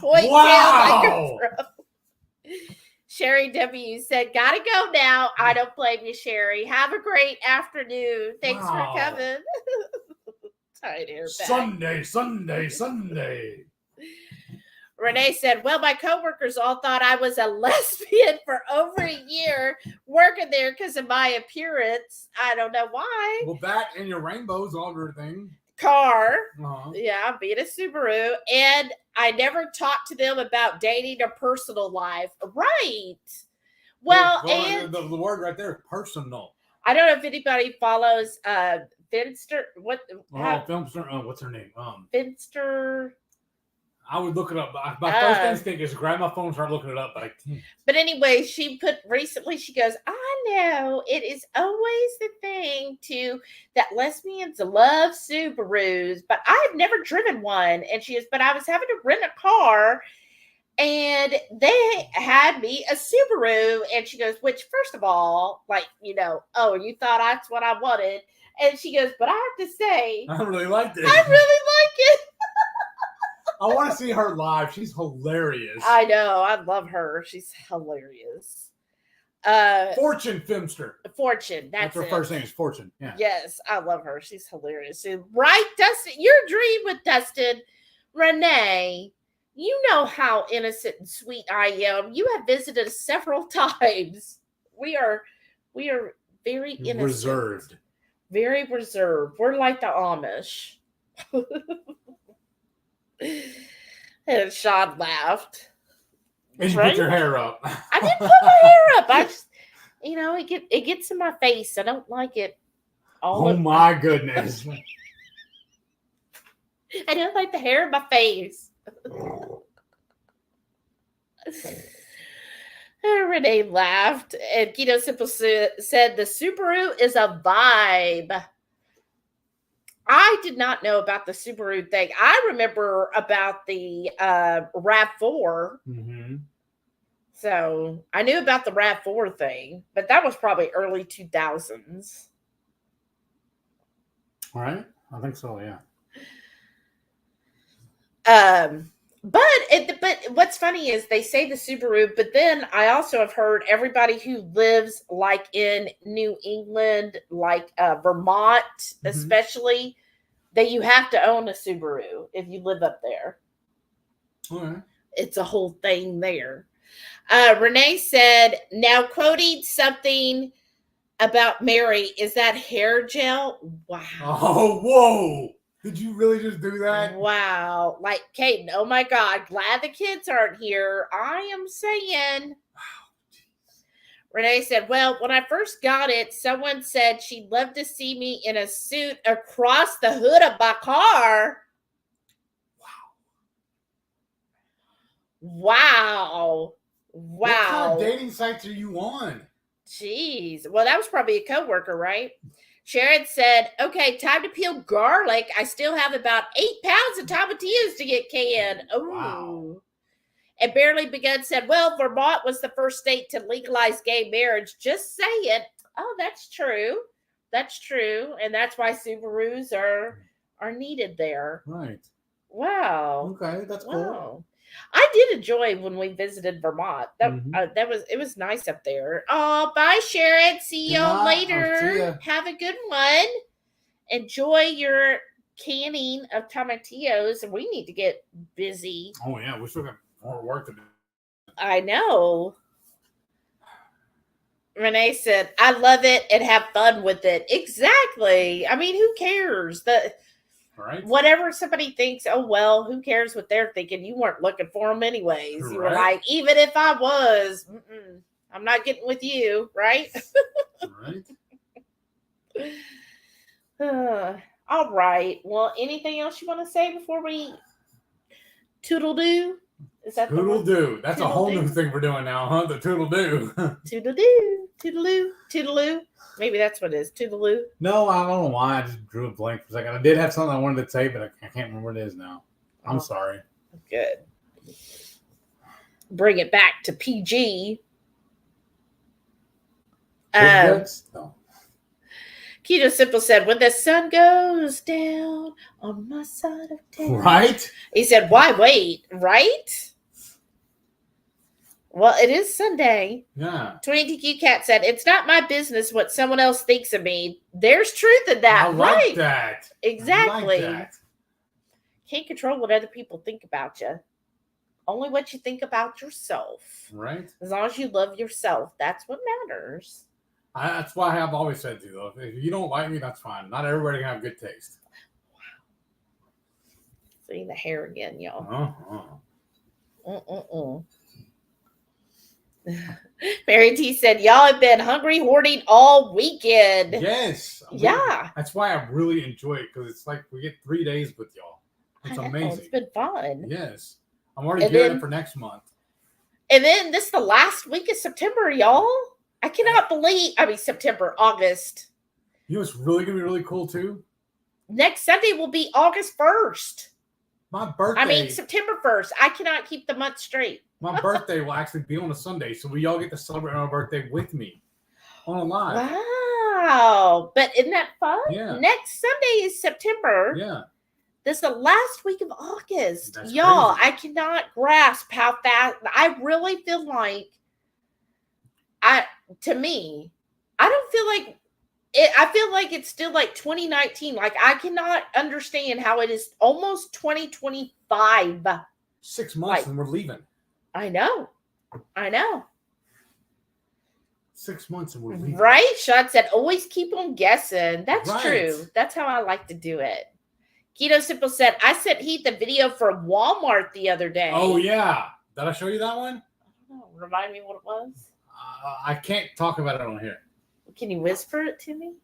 like a pro. Sherry W said, gotta go now. I don't blame you, Sherry. Have a great afternoon. Thanks for coming. Tying hair back. Sunday. Renee said, well, my coworkers all thought I was a lesbian for over a year working there because of my appearance. I don't know why. Well, that and your rainbows, all your thing. Car. Uh-huh. Yeah, being a Subaru. And I never talked to them about dating or personal life. Right. Well, and the word right there, personal. I don't know if anybody follows Finster. Finster. What's her name? Finster. I would look it up. My first instinct is grab my phone and start looking it up, but I can't. But anyway, she put recently, she goes, I know it is always the thing that lesbians love Subarus, but I've never driven one. And she goes, but I was having to rent a car and they had me a Subaru. And she goes, which first of all, you thought that's what I wanted. And she goes, but I have to say, I really liked it. I really like it. I want to see her live. She's hilarious. I know. I love her. She's hilarious. Fortune Filmster. Fortune. That's her first name is Fortune. Yeah. Yes, I love her. She's hilarious. Right, Dustin? Your dream with Dustin. Renee, you know how innocent and sweet I am. You have visited us several times. We are very innocent. Reserved. Very reserved. We're like the Amish. And Sean laughed. And you put your hair up. I didn't put my hair up. I just, it gets in my face. I don't like it. My goodness. I don't like the hair in my face. Renee laughed, and Keto Simple said the Subaru is a vibe. I did not know about the Subaru thing. I remember about the RAV4. Mm-hmm. So I knew about the RAV4 thing, but that was probably early 2000s. All right. I think so, yeah. But what's funny is they say the Subaru, but then I also have heard everybody who lives like in New England, like Vermont, especially, that you have to own a Subaru if you live up there. All right. It's a whole thing there. Renee said, now quoting something about Mary, is that hair gel? Wow. Oh, whoa. Did you really just do that? Wow. Like, Caden, oh my God, glad the kids aren't here. I am saying. Renee said, well, when I first got it, someone said she'd love to see me in a suit across the hood of my car. Wow. What kind of dating sites are you on? Jeez. Well, that was probably a coworker, right? Sharon said, okay, time to peel garlic. I still have about 8 pounds of tomatillos to get canned. Oh. Wow. And Barely Begun said, well, Vermont was the first state to legalize gay marriage. Just saying. Oh, that's true. That's true. And that's why Subarus are needed there. Right. Wow. Okay, that's cool. I did enjoy when we visited Vermont. It was nice up there. Oh, bye, Sharon. See y'all later. Have a good one. Enjoy your canning of tomatillos. And we need to get busy. Oh yeah, we still got more work to do. I know. Renee said, I love it and have fun with it. Exactly. I mean, who cares? Right. Whatever somebody thinks, oh, well, who cares what they're thinking? You weren't looking for them anyways. Right. You were like, even if I was, I'm not getting with you, right? Right. All right. Well, anything else you want to say before we toodle-doo? Is that toodle-doo? That's a whole new thing we're doing now, huh? The toodle-doo. Toodle-doo. Toodle-oo. Toodle-oo. Maybe that's what it is. Toodle-oo. No, I don't know why. I just drew a blank for a second. I did have something I wanted to say, but I can't remember what it is now. I'm sorry. Good. Bring it back to PG. No. Keto Simple said, when the sun goes down on my side of town. Right? He said, why wait? Right? Well, it is Sunday. Yeah. 20TQ Cat said, it's not my business what someone else thinks of me. There's truth in that. I like that. Exactly. I like that. Can't control what other people think about you. Only what you think about yourself. Right. As long as you love yourself, that's what matters. That's why I've always said to you, though. If you don't like me, that's fine. Not everybody can have good taste. Wow. Seeing the hair again, y'all. Mary T said, y'all have been hungry hoarding all weekend. Yes. Yeah. That's why I really enjoy it, because it's like we get 3 days with y'all. It's amazing. It's been fun. Yes. I'm already gearing up for next month. And then this is the last week of September, y'all. I cannot believe, September, August. You know what's really going to be really cool, too? Next Sunday will be August 1st. My birthday. September 1st. I cannot keep the month straight. My birthday will actually be on a Sunday, so we all get to celebrate my birthday with me on a live. Wow. But isn't that fun? Yeah. Next Sunday is September. Yeah. This is the last week of August. That's y'all, crazy. I cannot grasp how fast. I really feel like I don't feel like it. I feel like it's still like 2019. Like I cannot understand how it is almost 2025. 6 months and we're leaving. I know. 6 months and we're leaving. Right? Sean said, always keep on guessing. That's Right. true. That's how I like to do it. Keto Simple said, I sent Heath the video for Walmart the other day. Oh, yeah. Did I show you that one? I don't know. Remind me what it was. I can't talk about it on here. Can you whisper it to me?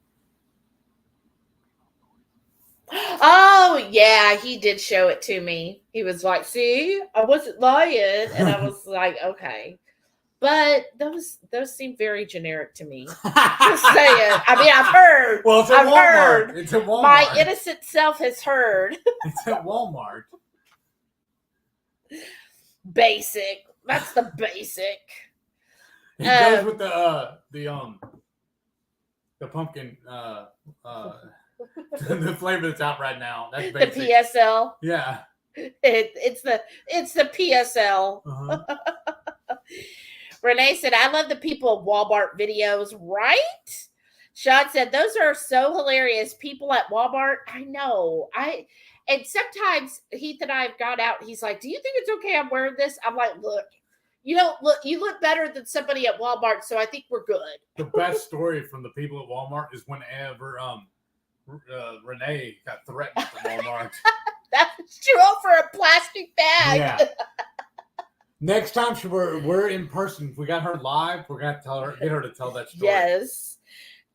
Oh, yeah. He did show it to me. He was like, see, I wasn't lying. And I was like, okay. But those seem very generic to me. Just saying. I've heard. Well, it's at Walmart. It's at Walmart. My innocent self has heard. It's at Walmart. Basic. That's the basic. It goes with the pumpkin the flavor that's out right now. That's basic. The PSL. Yeah. It's the PSL. Uh-huh. Renee said, I love the people of Walmart videos, right? Sean said, those are so hilarious. People at Walmart. I know. And sometimes Heath and I have gone out. He's like, do you think it's okay I'm wearing this? I'm like, look, you look better than somebody at Walmart, so I think we're good. The best story from the people at Walmart is whenever Renee got threatened from Walmart. That's true. For a plastic bag. Yeah. Next time we're in person, if we got her live, we're gonna get her to tell that story. Yes.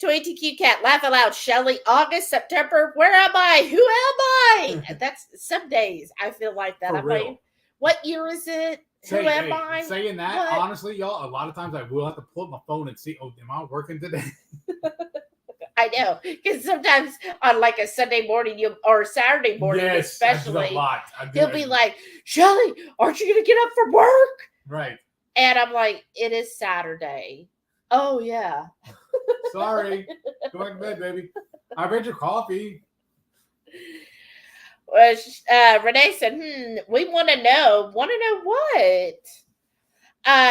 Toy TQ Cat, laugh aloud. Shelly, August, September. Where am I? Who am I? That's some days I feel like that. I'm real. like, what year is it? Who am I? Saying that, what? Honestly, y'all, a lot of times I will have to pull up my phone and see, am I working today? I know, because sometimes on like a Sunday morning or Saturday morning, especially, a lot. He'll be like, Shelly, aren't you going to get up from work? Right. And I'm like, it is Saturday. Oh, yeah. Sorry. Go back to bed, baby. I read your coffee. Renee said, we want to know. Want to know what?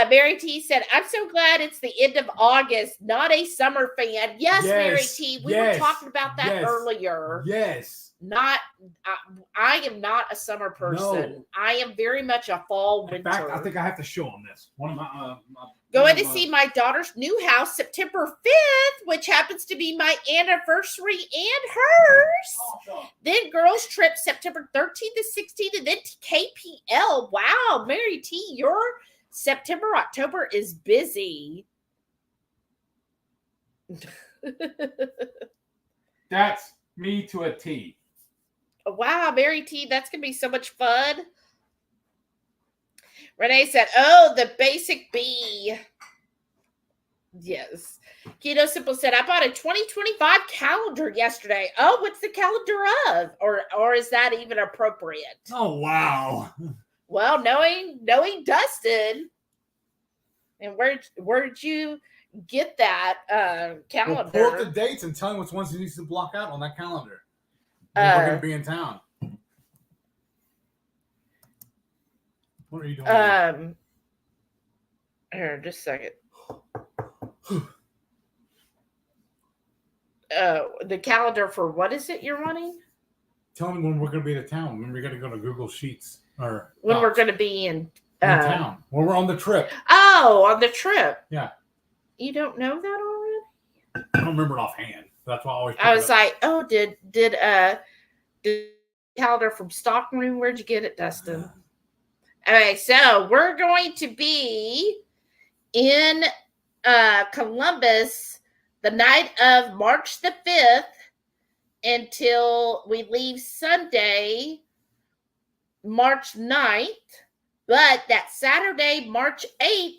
Mary T said, I'm so glad it's the end of August, not a summer fan. Yes, Mary T. We were talking about that earlier. Yes. I am not a summer person. No. I am very much a fall winter. In fact, I think I have to show them this. One of my going to see my daughter's new house September 5th, which happens to be my anniversary and hers. Oh, then girls trip September 13th to 16th, and then KPL. Wow, Mary T, your September, October is busy. That's me to a T. Wow, Mary T, that's going to be so much fun. Renee said, oh, the basic B. Yes. Keto Simple said, I bought a 2025 calendar yesterday. Oh, what's the calendar of? Or is that even appropriate? Oh, wow. Well, knowing Dustin, and where'd you get that calendar? Well, pull up the dates and tell him which ones he needs to block out on that calendar. We're going to be in town. What are you doing? Here, just a second. The calendar for what is it you're running? Tell me when we're going to be in town. When we're going to go to Google Sheets. Or when we're going to be in town. When we're on the trip. Oh, on the trip. Yeah. You don't know that already? I don't remember it offhand. That's why I always. I was like, oh, did calendar from Stockroom? Where'd you get it, Dustin? Okay, so we're going to be in Columbus the night of March the 5th until we leave Sunday, March 9th. But that Saturday, March 8th,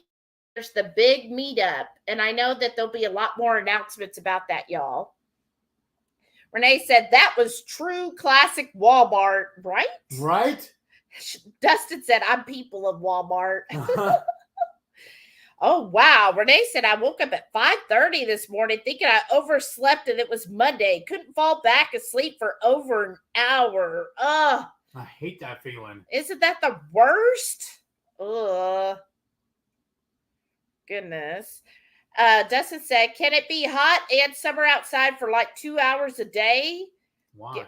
there's the big meetup. And I know that there'll be a lot more announcements about that, y'all. Renee said that was true classic Walmart, right? Right. Dustin said, I'm people of Walmart. Oh, wow. Renee said, I woke up at 5:30 this morning thinking I overslept and it was Monday. Couldn't fall back asleep for over an hour. Ugh. I hate that feeling. Isn't that the worst? Ugh. Goodness. Dustin said, can it be hot and summer outside for like 2 hours a day? Why?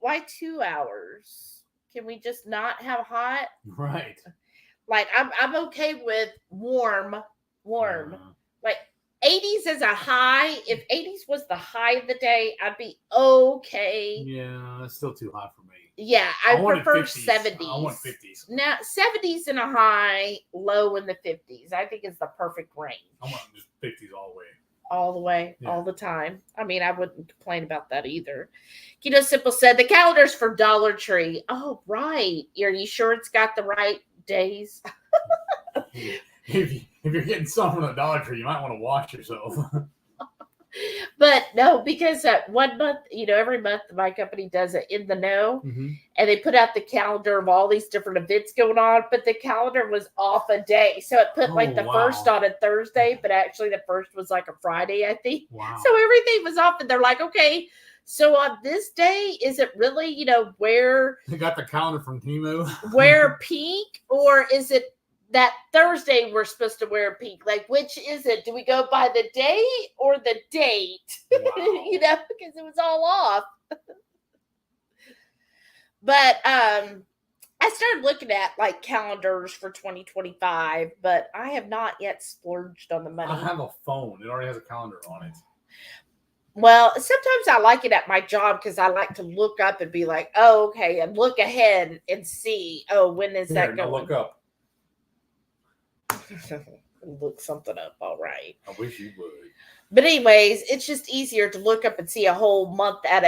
Why 2 hours? Can we just not have hot? Right. Like I'm okay with warm. Like 80s is a high. If 80s was the high of the day, I'd be okay. Yeah, that's still too hot for me. Yeah, I prefer 50s. 70s. I want 50s. Now 70s in a high, low in the 50s. I think it's the perfect range. I want just 50s all the way. All the way, yeah. All the time. I mean, I wouldn't complain about that either. Keto Simple said the calendar's for Dollar Tree. Oh, right. Are you sure it's got the right days? If you're getting some from the Dollar Tree, you might want to watch yourself. But no, because 1 month, every month my company does it in the know, and they put out the calendar of all these different events going on, but the calendar was off a day. So it put the first on a Thursday, but actually the first was like a Friday, I think. Wow. So everything was off, and they're like, okay, so on this day, is it really, where they got the calendar from Temu? Wear pink, or is it that Thursday we're supposed to wear pink? Like, which is it? Do we go by the day or the date? Wow. Because it was all off. But I started looking at like calendars for 2025, but I have not yet splurged on the money. I have a phone. It already has a calendar on it. Well, sometimes I like it at my job because I like to look up and be like, oh, okay, and look ahead and see, oh, when is that Now going? look up. Look something up, all right. I wish you would. But anyways, it's just easier to look up and see a whole month at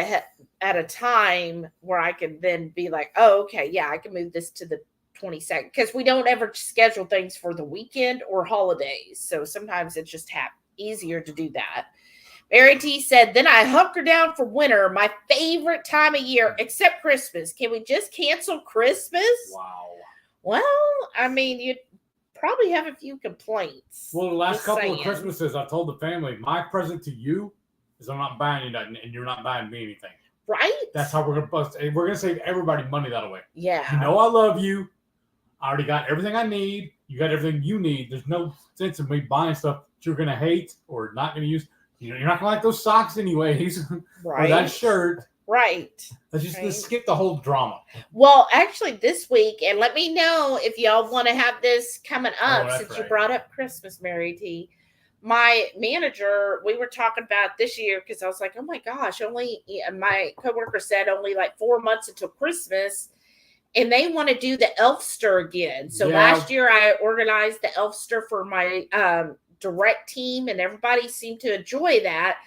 a time where I can then be like, oh, okay, yeah, I can move this to the 22nd because we don't ever schedule things for the weekend or holidays. So sometimes it's just easier to do that. Mary T said, then I hunker down for winter, my favorite time of year, except Christmas. Can we just cancel Christmas? Wow. Well, I mean, you'd probably have a few complaints. Well, the last couple of Christmases, I told the family, my present to you is I'm not buying you nothing, and you're not buying me anything. Right? That's how we're gonna save everybody money that way. Yeah. You know I love you. I already got everything I need. You got everything you need. There's no sense in me buying stuff that you're gonna hate or not gonna use. You know, you're not gonna like those socks anyways. Right. Or that shirt. Right. Let's skip the whole drama. Well, actually, this week, and let me know if y'all want to have this coming up since you brought up Christmas, Mary T. My manager, we were talking about this year because I was like, oh my gosh, my coworker said only like 4 months until Christmas, and they want to do the Elfster again. So last year I organized the Elfster for my direct team, and everybody seemed to enjoy that.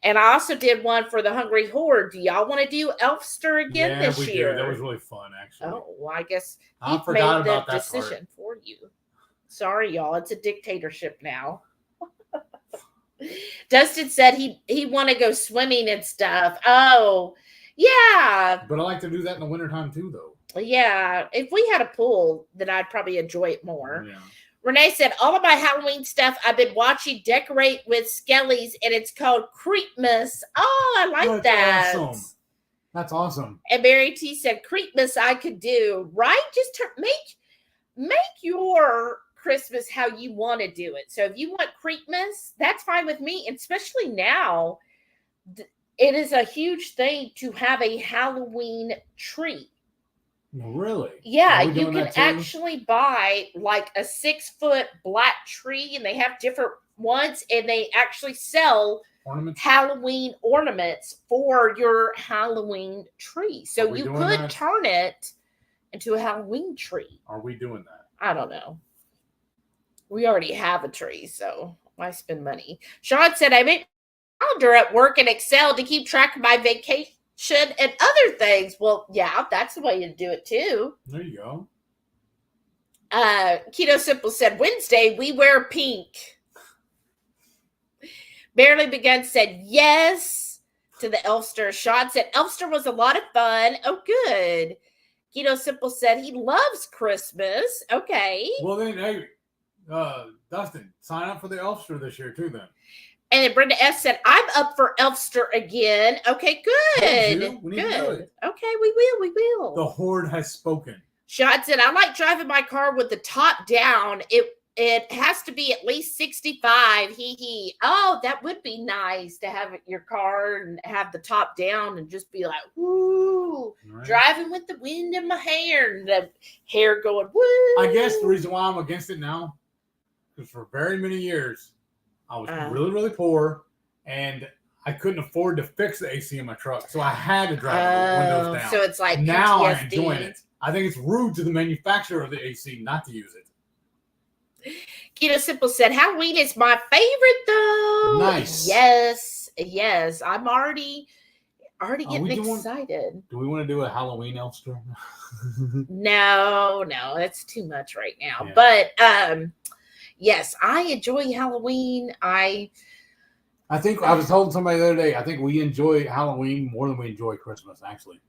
And I also did one for the Hungry Horde. Do y'all want to do Elfster again this year? Did. That was really fun, actually. Oh, well, I guess I forgot about that decision for you. Sorry, y'all. It's a dictatorship now. Dustin said he want to go swimming and stuff. Oh, yeah. But I like to do that in the wintertime too, though. Yeah. If we had a pool, then I'd probably enjoy it more. Yeah. Renee said, all of my Halloween stuff I've been watching decorate with skellies, and it's called Creepmas. Oh, I like that. Awesome. That's awesome. And Mary T said, Creepmas I could do, right? Just make your Christmas how you want to do it. So if you want Creepmas, that's fine with me. And especially now, it is a huge thing to have a Halloween tree. Really? Yeah, you can actually buy like a 6-foot black tree, and they have different ones, and they actually sell Halloween ornaments for your Halloween tree. So you could turn it into a Halloween tree. Are we doing that? I don't know. We already have a tree, so why spend money? Sean said, I made a calendar at work in Excel to keep track of my vacation and other things. Well, yeah, that's the way to do it too. There you go. Keto Simple said, Wednesday we wear pink. Barely Begun said yes to the Elfster. Sean said Elfster was a lot of fun. Oh, good. Keto Simple said he loves Christmas. Okay. Well then, hey, Dustin, sign up for the Elfster this year too then. And then Brenda S said, I'm up for Elfster again. Okay, good. We need to do it. Okay, we will. The Horde has spoken. Sean said, I like driving my car with the top down. It has to be at least 65. Hee. Oh, that would be nice to have your car and have the top down and just be like, woo, driving with the wind in my hair and the hair going, woo. I guess the reason why I'm against it now is for very many years, I was really, really poor, and I couldn't afford to fix the AC in my truck, so I had to drive the windows down. So it's like now PTSD. I'm enjoying it. I think it's rude to the manufacturer of the AC not to use it. Keto Simple said, Halloween is my favorite, though. Nice. Yes. I'm already getting excited. Do we want to do a Halloween Elfster? No, it's too much right now. Yeah. But yes, I enjoy Halloween. I think I was told somebody the other day, I think we enjoy Halloween more than we enjoy Christmas, actually.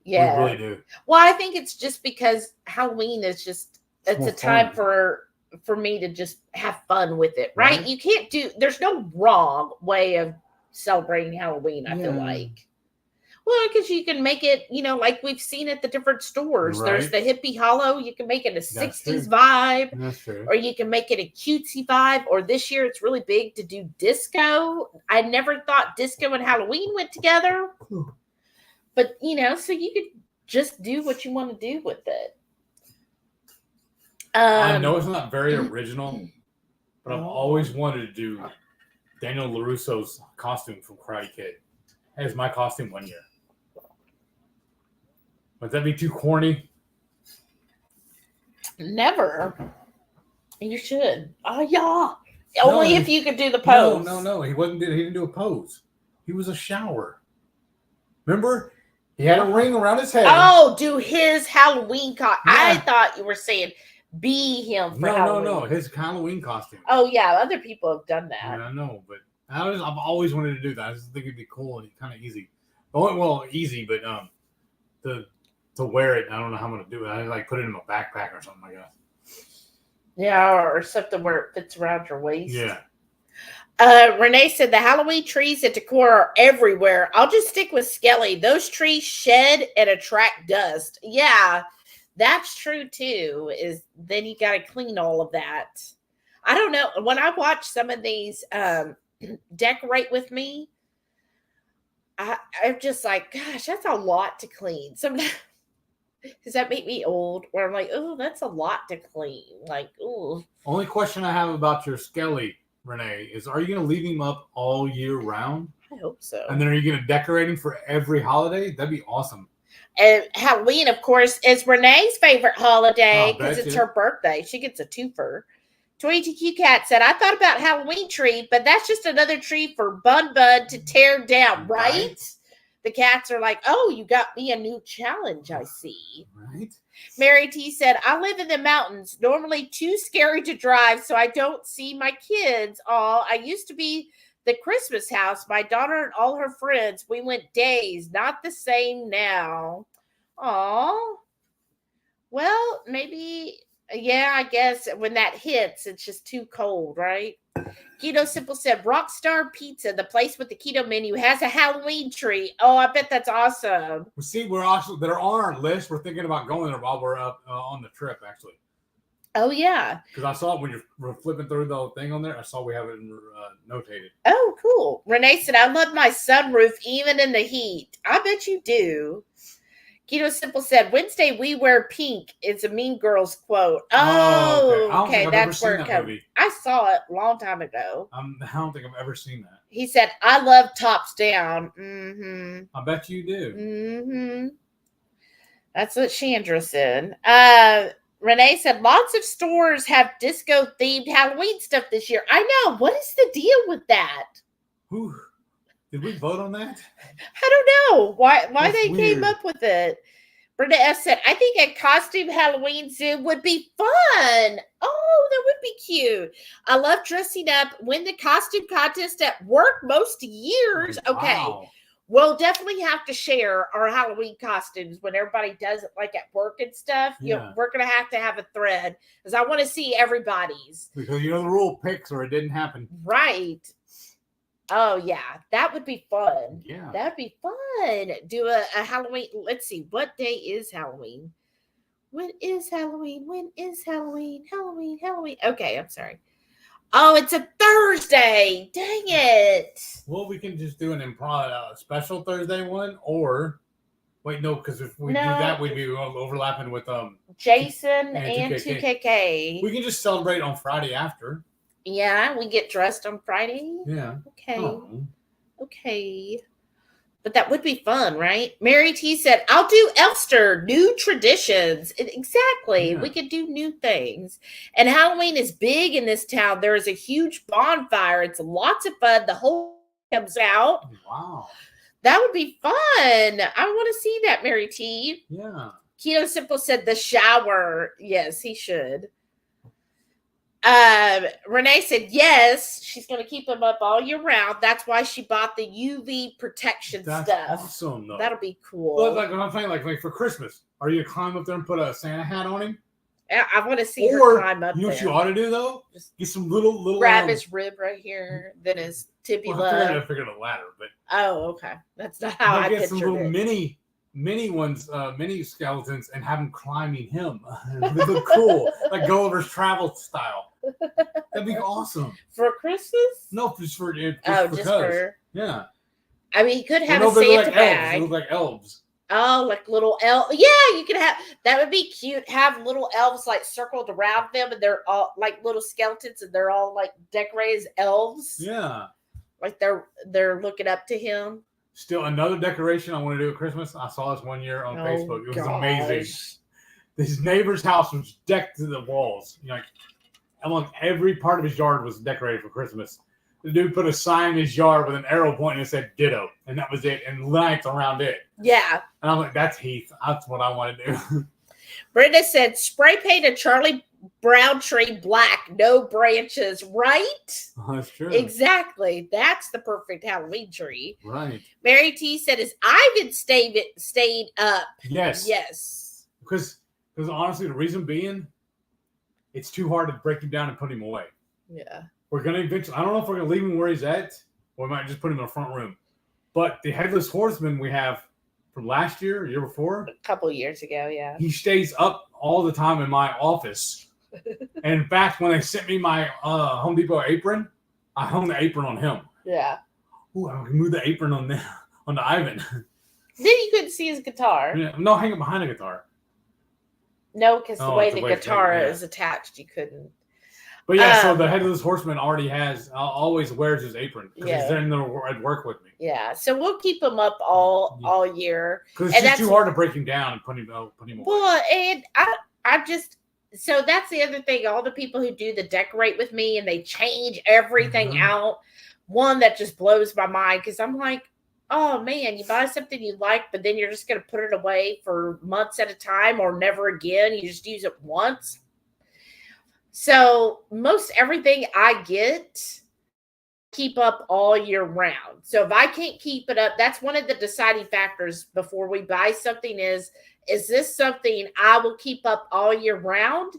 Yeah. We really do. Well, I think it's just because Halloween is just, it's a time for me to just have fun with it, right? You can't there's no wrong way of celebrating Halloween, I feel like. Well, because you can make it, like we've seen at the different stores. Right. There's the hippie hollow. You can make it a 60s vibe. That's true. Or you can make it a cutesy vibe. Or this year it's really big to do disco. I never thought disco and Halloween went together. But, so you could just do what you want to do with it. I know it's not very original, but I've always wanted to do Daniel LaRusso's costume from Karate Kid. That is my costume one year. Would that be too corny? Never. You should. Oh, yeah. Only if you could do the pose. No. He didn't do a pose. He was a shower. Remember? He had a ring around his head. Oh, do his Halloween costume. Yeah. I thought you were saying be him for Halloween. No. His Halloween costume. Oh, yeah. Other people have done that. Yeah, I know, but I've always wanted to do that. I just think it'd be cool and kind of easy. Well, easy, but to wear it, I don't know how I'm going to do it. I like put it in my backpack or something like that. Yeah, or something where it fits around your waist. Yeah. Renee said the Halloween trees and decor are everywhere. I'll just stick with Skelly. Those trees shed and attract dust. Yeah, that's true too. Is then you got to clean all of that. I don't know. When I watch some of these decorate with me, I'm just like, gosh, that's a lot to clean. Sometimes. Does that make me old? Where I'm like, oh, that's a lot to clean. Like, oh. Only question I have about your Skelly, Renee, is are you going to leave him up all year round? I hope so. And then are you going to decorate him for every holiday? That'd be awesome. And Halloween, of course, is Renee's favorite holiday because it's her birthday. She gets a twofer. 22Q Cat said, I thought about Halloween tree, but that's just another tree for Bun Bud to tear down, right? The cats are like, oh, you got me a new challenge, I see. Right. Mary T said, I live in the mountains, normally too scary to drive, so I don't see my kids. I used to be the Christmas house. My daughter and all her friends, we went days, not the same now. Aw. Well, maybe, yeah, I guess when that hits, it's just too cold, right? Keto Simple said, Rockstar Pizza, the place with the keto menu, has a Halloween tree. Oh, I bet that's awesome. Well, see, they're on our list. We're thinking about going there while we're up on the trip, actually. Oh, yeah. Because I saw it when you're flipping through the whole thing on there. I saw we have it notated. Oh, cool. Renee said, I love my sunroof even in the heat. I bet you do. Keto Simple said, Wednesday we wear pink. It's a Mean Girls quote. Oh, okay. That's where it comes. I saw it a long time ago. I don't think I've ever seen that. He said, I love tops down. Mm-hmm. I bet you do. Mm-hmm. That's what Chandra said. Renee said, lots of stores have disco-themed Halloween stuff this year. I know. What is the deal with that? Whew. Did we vote on that? I don't know why That's they weird. came up with it. Brenda F said, I think a costume Halloween zoo would be fun. Oh, that would be cute. I love dressing up. Win the costume contest at work most years. Okay. Wow. We'll definitely have to share our Halloween costumes when everybody does it, like at work and stuff. Yeah. You know, we're going to have a thread because I want to see everybody's. Because you know the rule, picks or it didn't happen. Right. Oh, yeah. That would be fun. Yeah. That'd be fun. Do a Halloween. Let's see. What day is Halloween? When is Halloween? When is Halloween? Halloween. Okay, I'm sorry. Oh, it's a Thursday. Dang it. Well, we can just do an improv special Thursday one, or wait, no, because if we do that, we'd be overlapping with Jason and 2KK. We can just celebrate on Friday after. Yeah, we get dressed on Friday. Yeah. Okay. Oh. Okay. But that would be fun, right? Mary T said, I'll do Elster, new traditions. Exactly. Yeah. We could do new things. And Halloween is big in this town. There is a huge bonfire. It's lots of fun. The whole comes out. Wow. That would be fun. I want to see that, Mary T. Yeah. Keto Simple said the shower. Yes, he should. Renee said yes, she's going to keep them up all year round. That's why she bought the UV protection stuff. That's awesome, though. That'll be cool. Well, like I'm saying, like for Christmas, are you gonna climb up there and put a Santa hat on him? I want to see her climb up there. You know what you ought to do though? Just get some little grab his rib right here, then his tibula. I figured a ladder, but okay, that's not how I get some little it. mini ones, mini skeletons, and have them climbing him. It would look cool, like Gulliver's Travel style. That'd be awesome. For Christmas? No, just for yeah. I mean, he could have a Santa bag. They look like elves. Oh, like little elf. Yeah, you could have. That would be cute. Have little elves like circled around them, and they're all like little skeletons, and they're all like decorated as elves. Yeah. Like they're looking up to him. Still another decoration I want to do at Christmas. I saw this one year on Facebook. It was amazing. His neighbor's house was decked to the walls. Like along every part of his yard was decorated for Christmas. The dude put a sign in his yard with an arrow pointing and said "Ditto," and that was it. And lights around it. Yeah. And I'm like, that's Heath. That's what I want to do. Brenda said, "Spray paint a Charlie Brown tree black, no branches." Right? Oh, that's true. Exactly. That's the perfect Halloween tree. Right. Mary T said, "Is Ivan stayed up?" Yes. Yes. Because honestly, the reason being, it's too hard to break him down and put him away. Yeah. We're gonna eventually. I don't know if we're gonna leave him where he's at, or we might just put him in the front room. But the headless horseman we have from last year, year before, a couple years ago, yeah, he stays up all the time in my office. And in fact, when they sent me my Home Depot apron, I hung the apron on him. Yeah. Ooh, I can move the apron on the Ivan. Then you couldn't see his guitar. Yeah, no, hang it behind a guitar. No, because the way the guitar is attached, you couldn't. But yeah, so the headless horseman already always wears his apron because Yeah. he's in there at work with me. Yeah, so we'll keep him up all year. Because it's just too hard to break him down and put him away. Well, and I just, so that's the other thing. All the people who do the decorate with me and they change everything out. One that just blows my mind because I'm like, oh man, you buy something you like, but then you're just going to put it away for months at a time or never again. You just use it once. So most everything I get, keep up all year round. So if I can't keep it up, that's one of the deciding factors before we buy something is this something I will keep up all year round?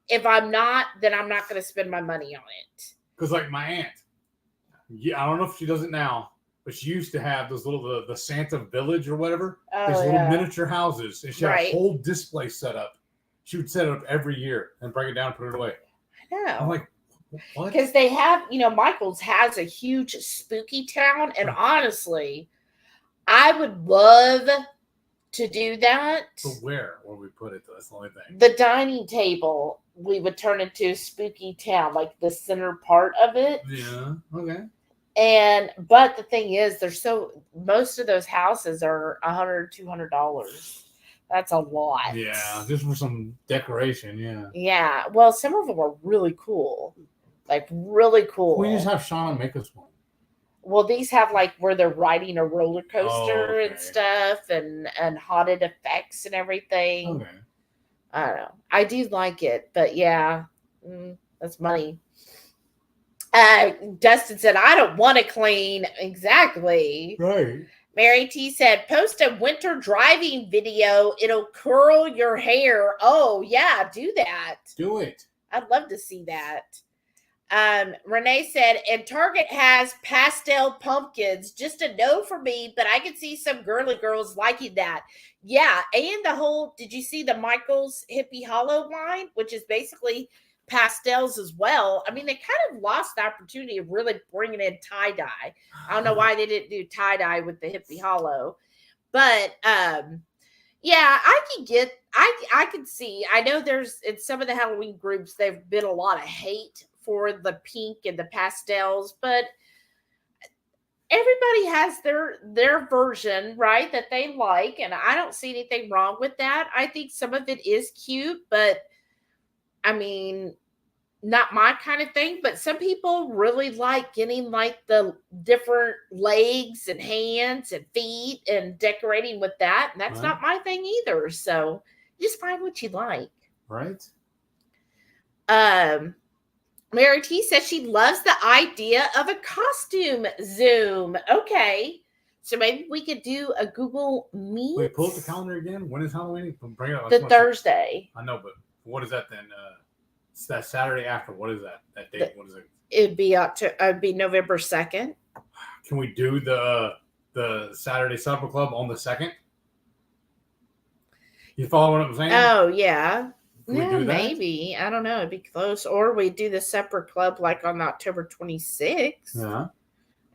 If I'm not, then I'm not going to spend my money on it. Because like my aunt, I don't know if she does it now, but she used to have those little, the Santa Village or whatever. These little miniature houses. And she had a whole display set up. She would set it up every year and break it down and put it away. I know. I'm like, what? Because they have, Michael's has a huge spooky town. And honestly, I would love to do that. But where we put it, though? That's the only thing. The dining table, we would turn into a spooky town, like the center part of it. Yeah, okay. But the thing is, most of those houses are $100, $200. That's a lot. Yeah, just for some decoration, yeah. Yeah, well, some of them are really cool. Like, really cool. We just have Shauna make us one. Well, these have, like, where they're riding a roller coaster and stuff and haunted effects and everything. Okay. I don't know. I do like it, but yeah, that's money. Dustin said, I don't want to clean. Exactly. Right. Mary T said, post a winter driving video. It'll curl your hair. Oh, yeah, do that. Do it. I'd love to see that. Renee said, and Target has pastel pumpkins. Just a no for me, but I can see some girly girls liking that. Yeah, and did you see the Michael's Hippie Hollow line, which is basically pastels as well? I mean, they kind of lost the opportunity of really bringing in tie-dye. I don't know why they didn't do tie-dye with the Hippie Hollow. But, yeah, I can see. I know there's, in some of the Halloween groups, there've been a lot of hate for the pink and the pastels, but everybody has their version, right, that they like, and I don't see anything wrong with that. I think some of it is cute, but I mean, not my kind of thing, but some people really like getting like the different legs and hands and feet and decorating with that. And that's not my thing either. So just find what you like. Right. Mary T says she loves the idea of a costume Zoom. Okay. So maybe we could do a Google Meet. Wait, pull up the calendar again. When is Halloween? Bring it up. The Thursday. I know, but what is that then? It's that Saturday after. What is that? That date? What is it? It'd be November 2nd. Can we do the Saturday Supper Club on the 2nd? You follow what I'm saying? Oh yeah. Yeah, maybe. I don't know. It'd be close. Or we do the supper club like on October 26th. Yeah.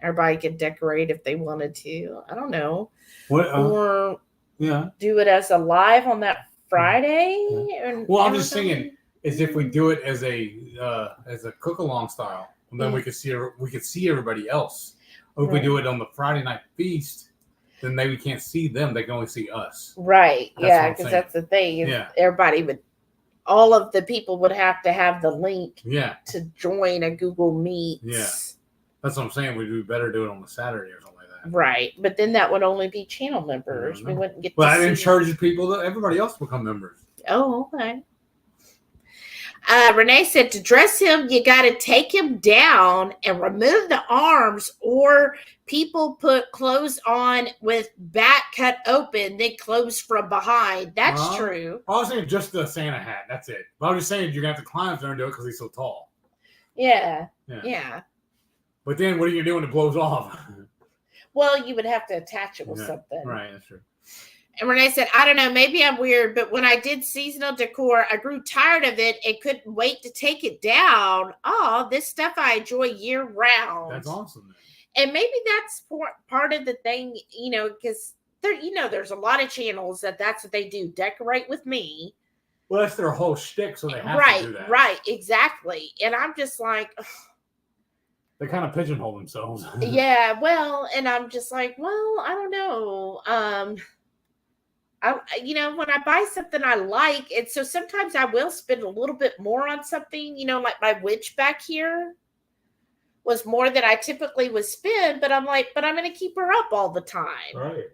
Everybody could decorate if they wanted to. I don't know. What? Or do it as a live on that Friday. Yeah. Well, I'm just thinking, is if we do it as a cook along style, and then we could see everybody else. Or if we do it on the Friday night feast, then we can't see them. They can only see us. Right. Yeah, because that's the thing. Yeah. Everybody would, all of the people would have to have the link to join a Google Meet. Yeah. That's what I'm saying. We'd be better do it on the Saturday or something like that. Right. But then that would only be channel members. We wouldn't get to see encourages people that everybody else become members. Oh, okay. Renee said to dress him, you got to take him down and remove the arms, or people put clothes on with back cut open, then clothes from behind. That's true. I was saying just the Santa hat. That's it. But I was just saying you're going to have to climb up there and do it because he's so tall. Yeah. But then what are you going to do when it blows off? Well, you would have to attach it with something. Right, that's true. And Renee said, I don't know, maybe I'm weird, but when I did seasonal decor, I grew tired of it and couldn't wait to take it down. Oh, this stuff I enjoy year round. That's awesome. And maybe that's part of the thing, because there's a lot of channels that's what they do. Decorate with me. Well, that's their whole shtick, so they have to do that. Right, exactly. And I'm just like... They kind of pigeonhole themselves. Yeah, well, and I'm just like, well, I don't know. When I buy something I like, and so sometimes I will spend a little bit more on something, like my witch back here was more than I typically would spend, but I'm like, I'm going to keep her up all the time. Right.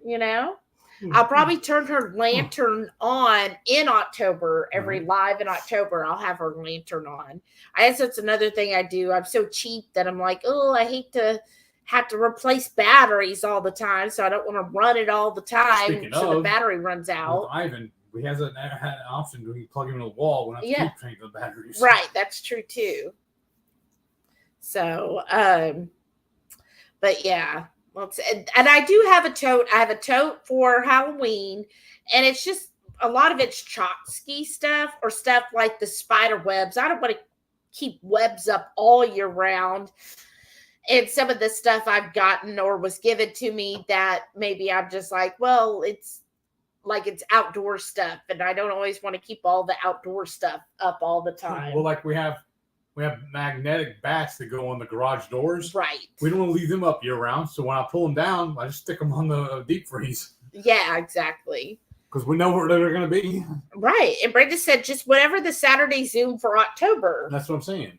I'll probably turn her lantern on in October. Every live in October, I'll have her lantern on. I guess that's another thing I do. I'm so cheap that I'm like, I hate to have to replace batteries all the time, so I don't want to run it all the time the battery runs out. Ivan, we had an option to plug him in the wall when I keep changing the batteries. Right, that's true too. So, but yeah. And I do have a tote. I have a tote for Halloween, and it's just a lot of it's Chotsky stuff or stuff like the spider webs. I don't want to keep webs up all year round. And some of the stuff I've gotten or was given to me that maybe I'm just like, well, it's outdoor stuff, and I don't always want to keep all the outdoor stuff up all the time. Well, like we have magnetic bats that go on the garage doors. Right. We don't want to leave them up year round. So when I pull them down, I just stick them on the deep freeze. Yeah, exactly. Because we know where they're going to be. Right. And Brenda said just whatever the Saturday Zoom for October. That's what I'm saying.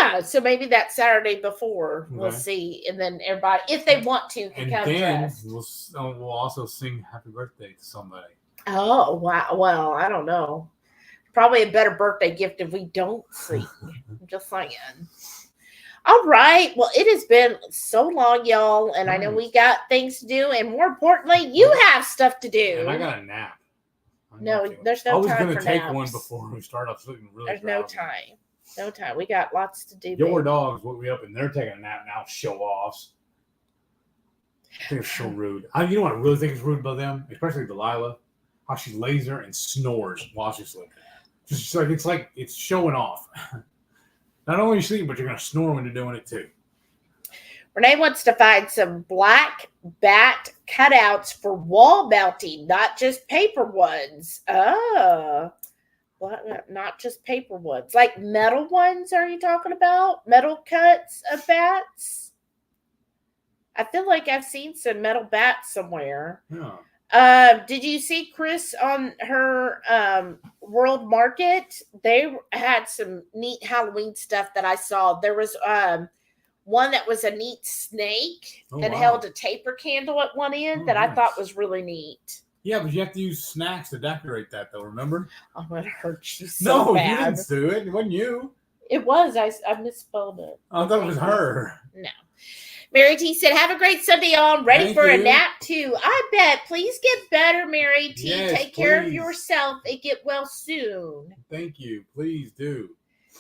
Yeah. So maybe that Saturday before we'll see. And then everybody, if they want to, can come dressed. We'll also sing happy birthday to somebody. Oh, wow. Well, I don't know. Probably a better birthday gift if we don't sing. I'm just saying. All right. Well, it has been so long, y'all. And I know we got things to do. And more importantly, you have stuff to do. And I got a nap. No, there's no time for naps. I was going to take one before we start off sleeping really There's no time. No time. We got lots to do. Your dogs woke me up and they're taking a nap now. Show-offs. I think it's so rude. You know what I really think is rude about them? Especially Delilah. How she lays there and snores while she's sleeping. It's like it's showing off. Not only are you sleeping, but you're going to snore when you're doing it too. Renee wants to find some black bat cutouts for wall mounting, not just paper ones. Oh, not just paper ones. Like metal ones, are you talking about? Metal cuts of bats? I feel like I've seen some metal bats somewhere. Yeah. Did you see Chris on her World Market? They had some neat Halloween stuff that I saw. There was one that was a neat snake and held a taper candle at one end that I thought was really neat. Yeah, but you have to use snacks to decorate that, though. Remember? Oh, it hurt you so bad. No, you didn't do it. It wasn't you. It was. I misspelled it. I thought it was her. No. Mary T said, have a great Sunday, y'all. I'm ready for a nap, too. I bet. Please get better, Mary T. Yes, Take care of yourself and get well soon. Thank you. Please do.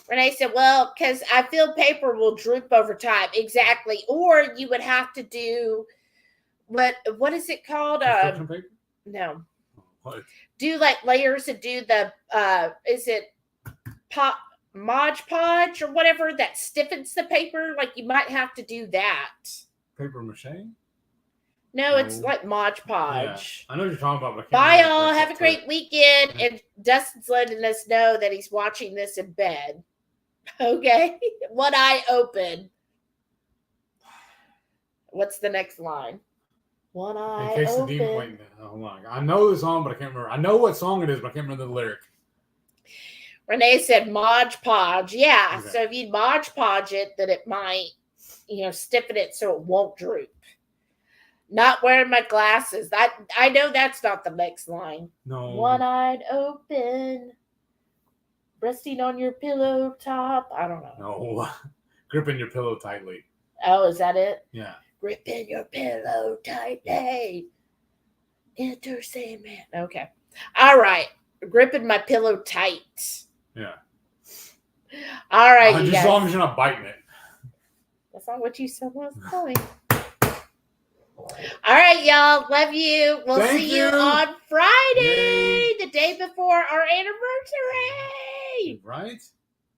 Renee said, well, because I feel paper will droop over time. Exactly. Or you would have to do, what is it called? Paper? No. What? Do like layers and do the, is it Mod Podge or whatever that stiffens the paper? Like you might have to do that. Paper mache? No, it's like Mod Podge. Yeah. I know what you're talking about. But bye, y'all. Have a great weekend. And Dustin's letting us know that he's watching this in bed. Okay? One eye open. What's the next line? One eye In case open. the demon. Wait, hold on. I know the song, but I can't remember. I know what song it is, but I can't remember the lyric. Renee said Mod Podge. Yeah, Okay. so if you Mod Podge it, then it might, stiffen it so it won't droop. Not wearing my glasses. I know that's not the next line. No. One-eyed open. Resting on your pillow top. I don't know. No. Gripping your pillow tightly. Oh, is that it? Yeah. Gripping your pillow tightly. Enter Sandman. Okay. All right. Gripping my pillow tight. Yeah. All right, you just guys. as long as you're not biting it. That's not what you said last time. All right, y'all. Love you. We'll Thank see you you. on Friday, Yay. the day before our anniversary. Right?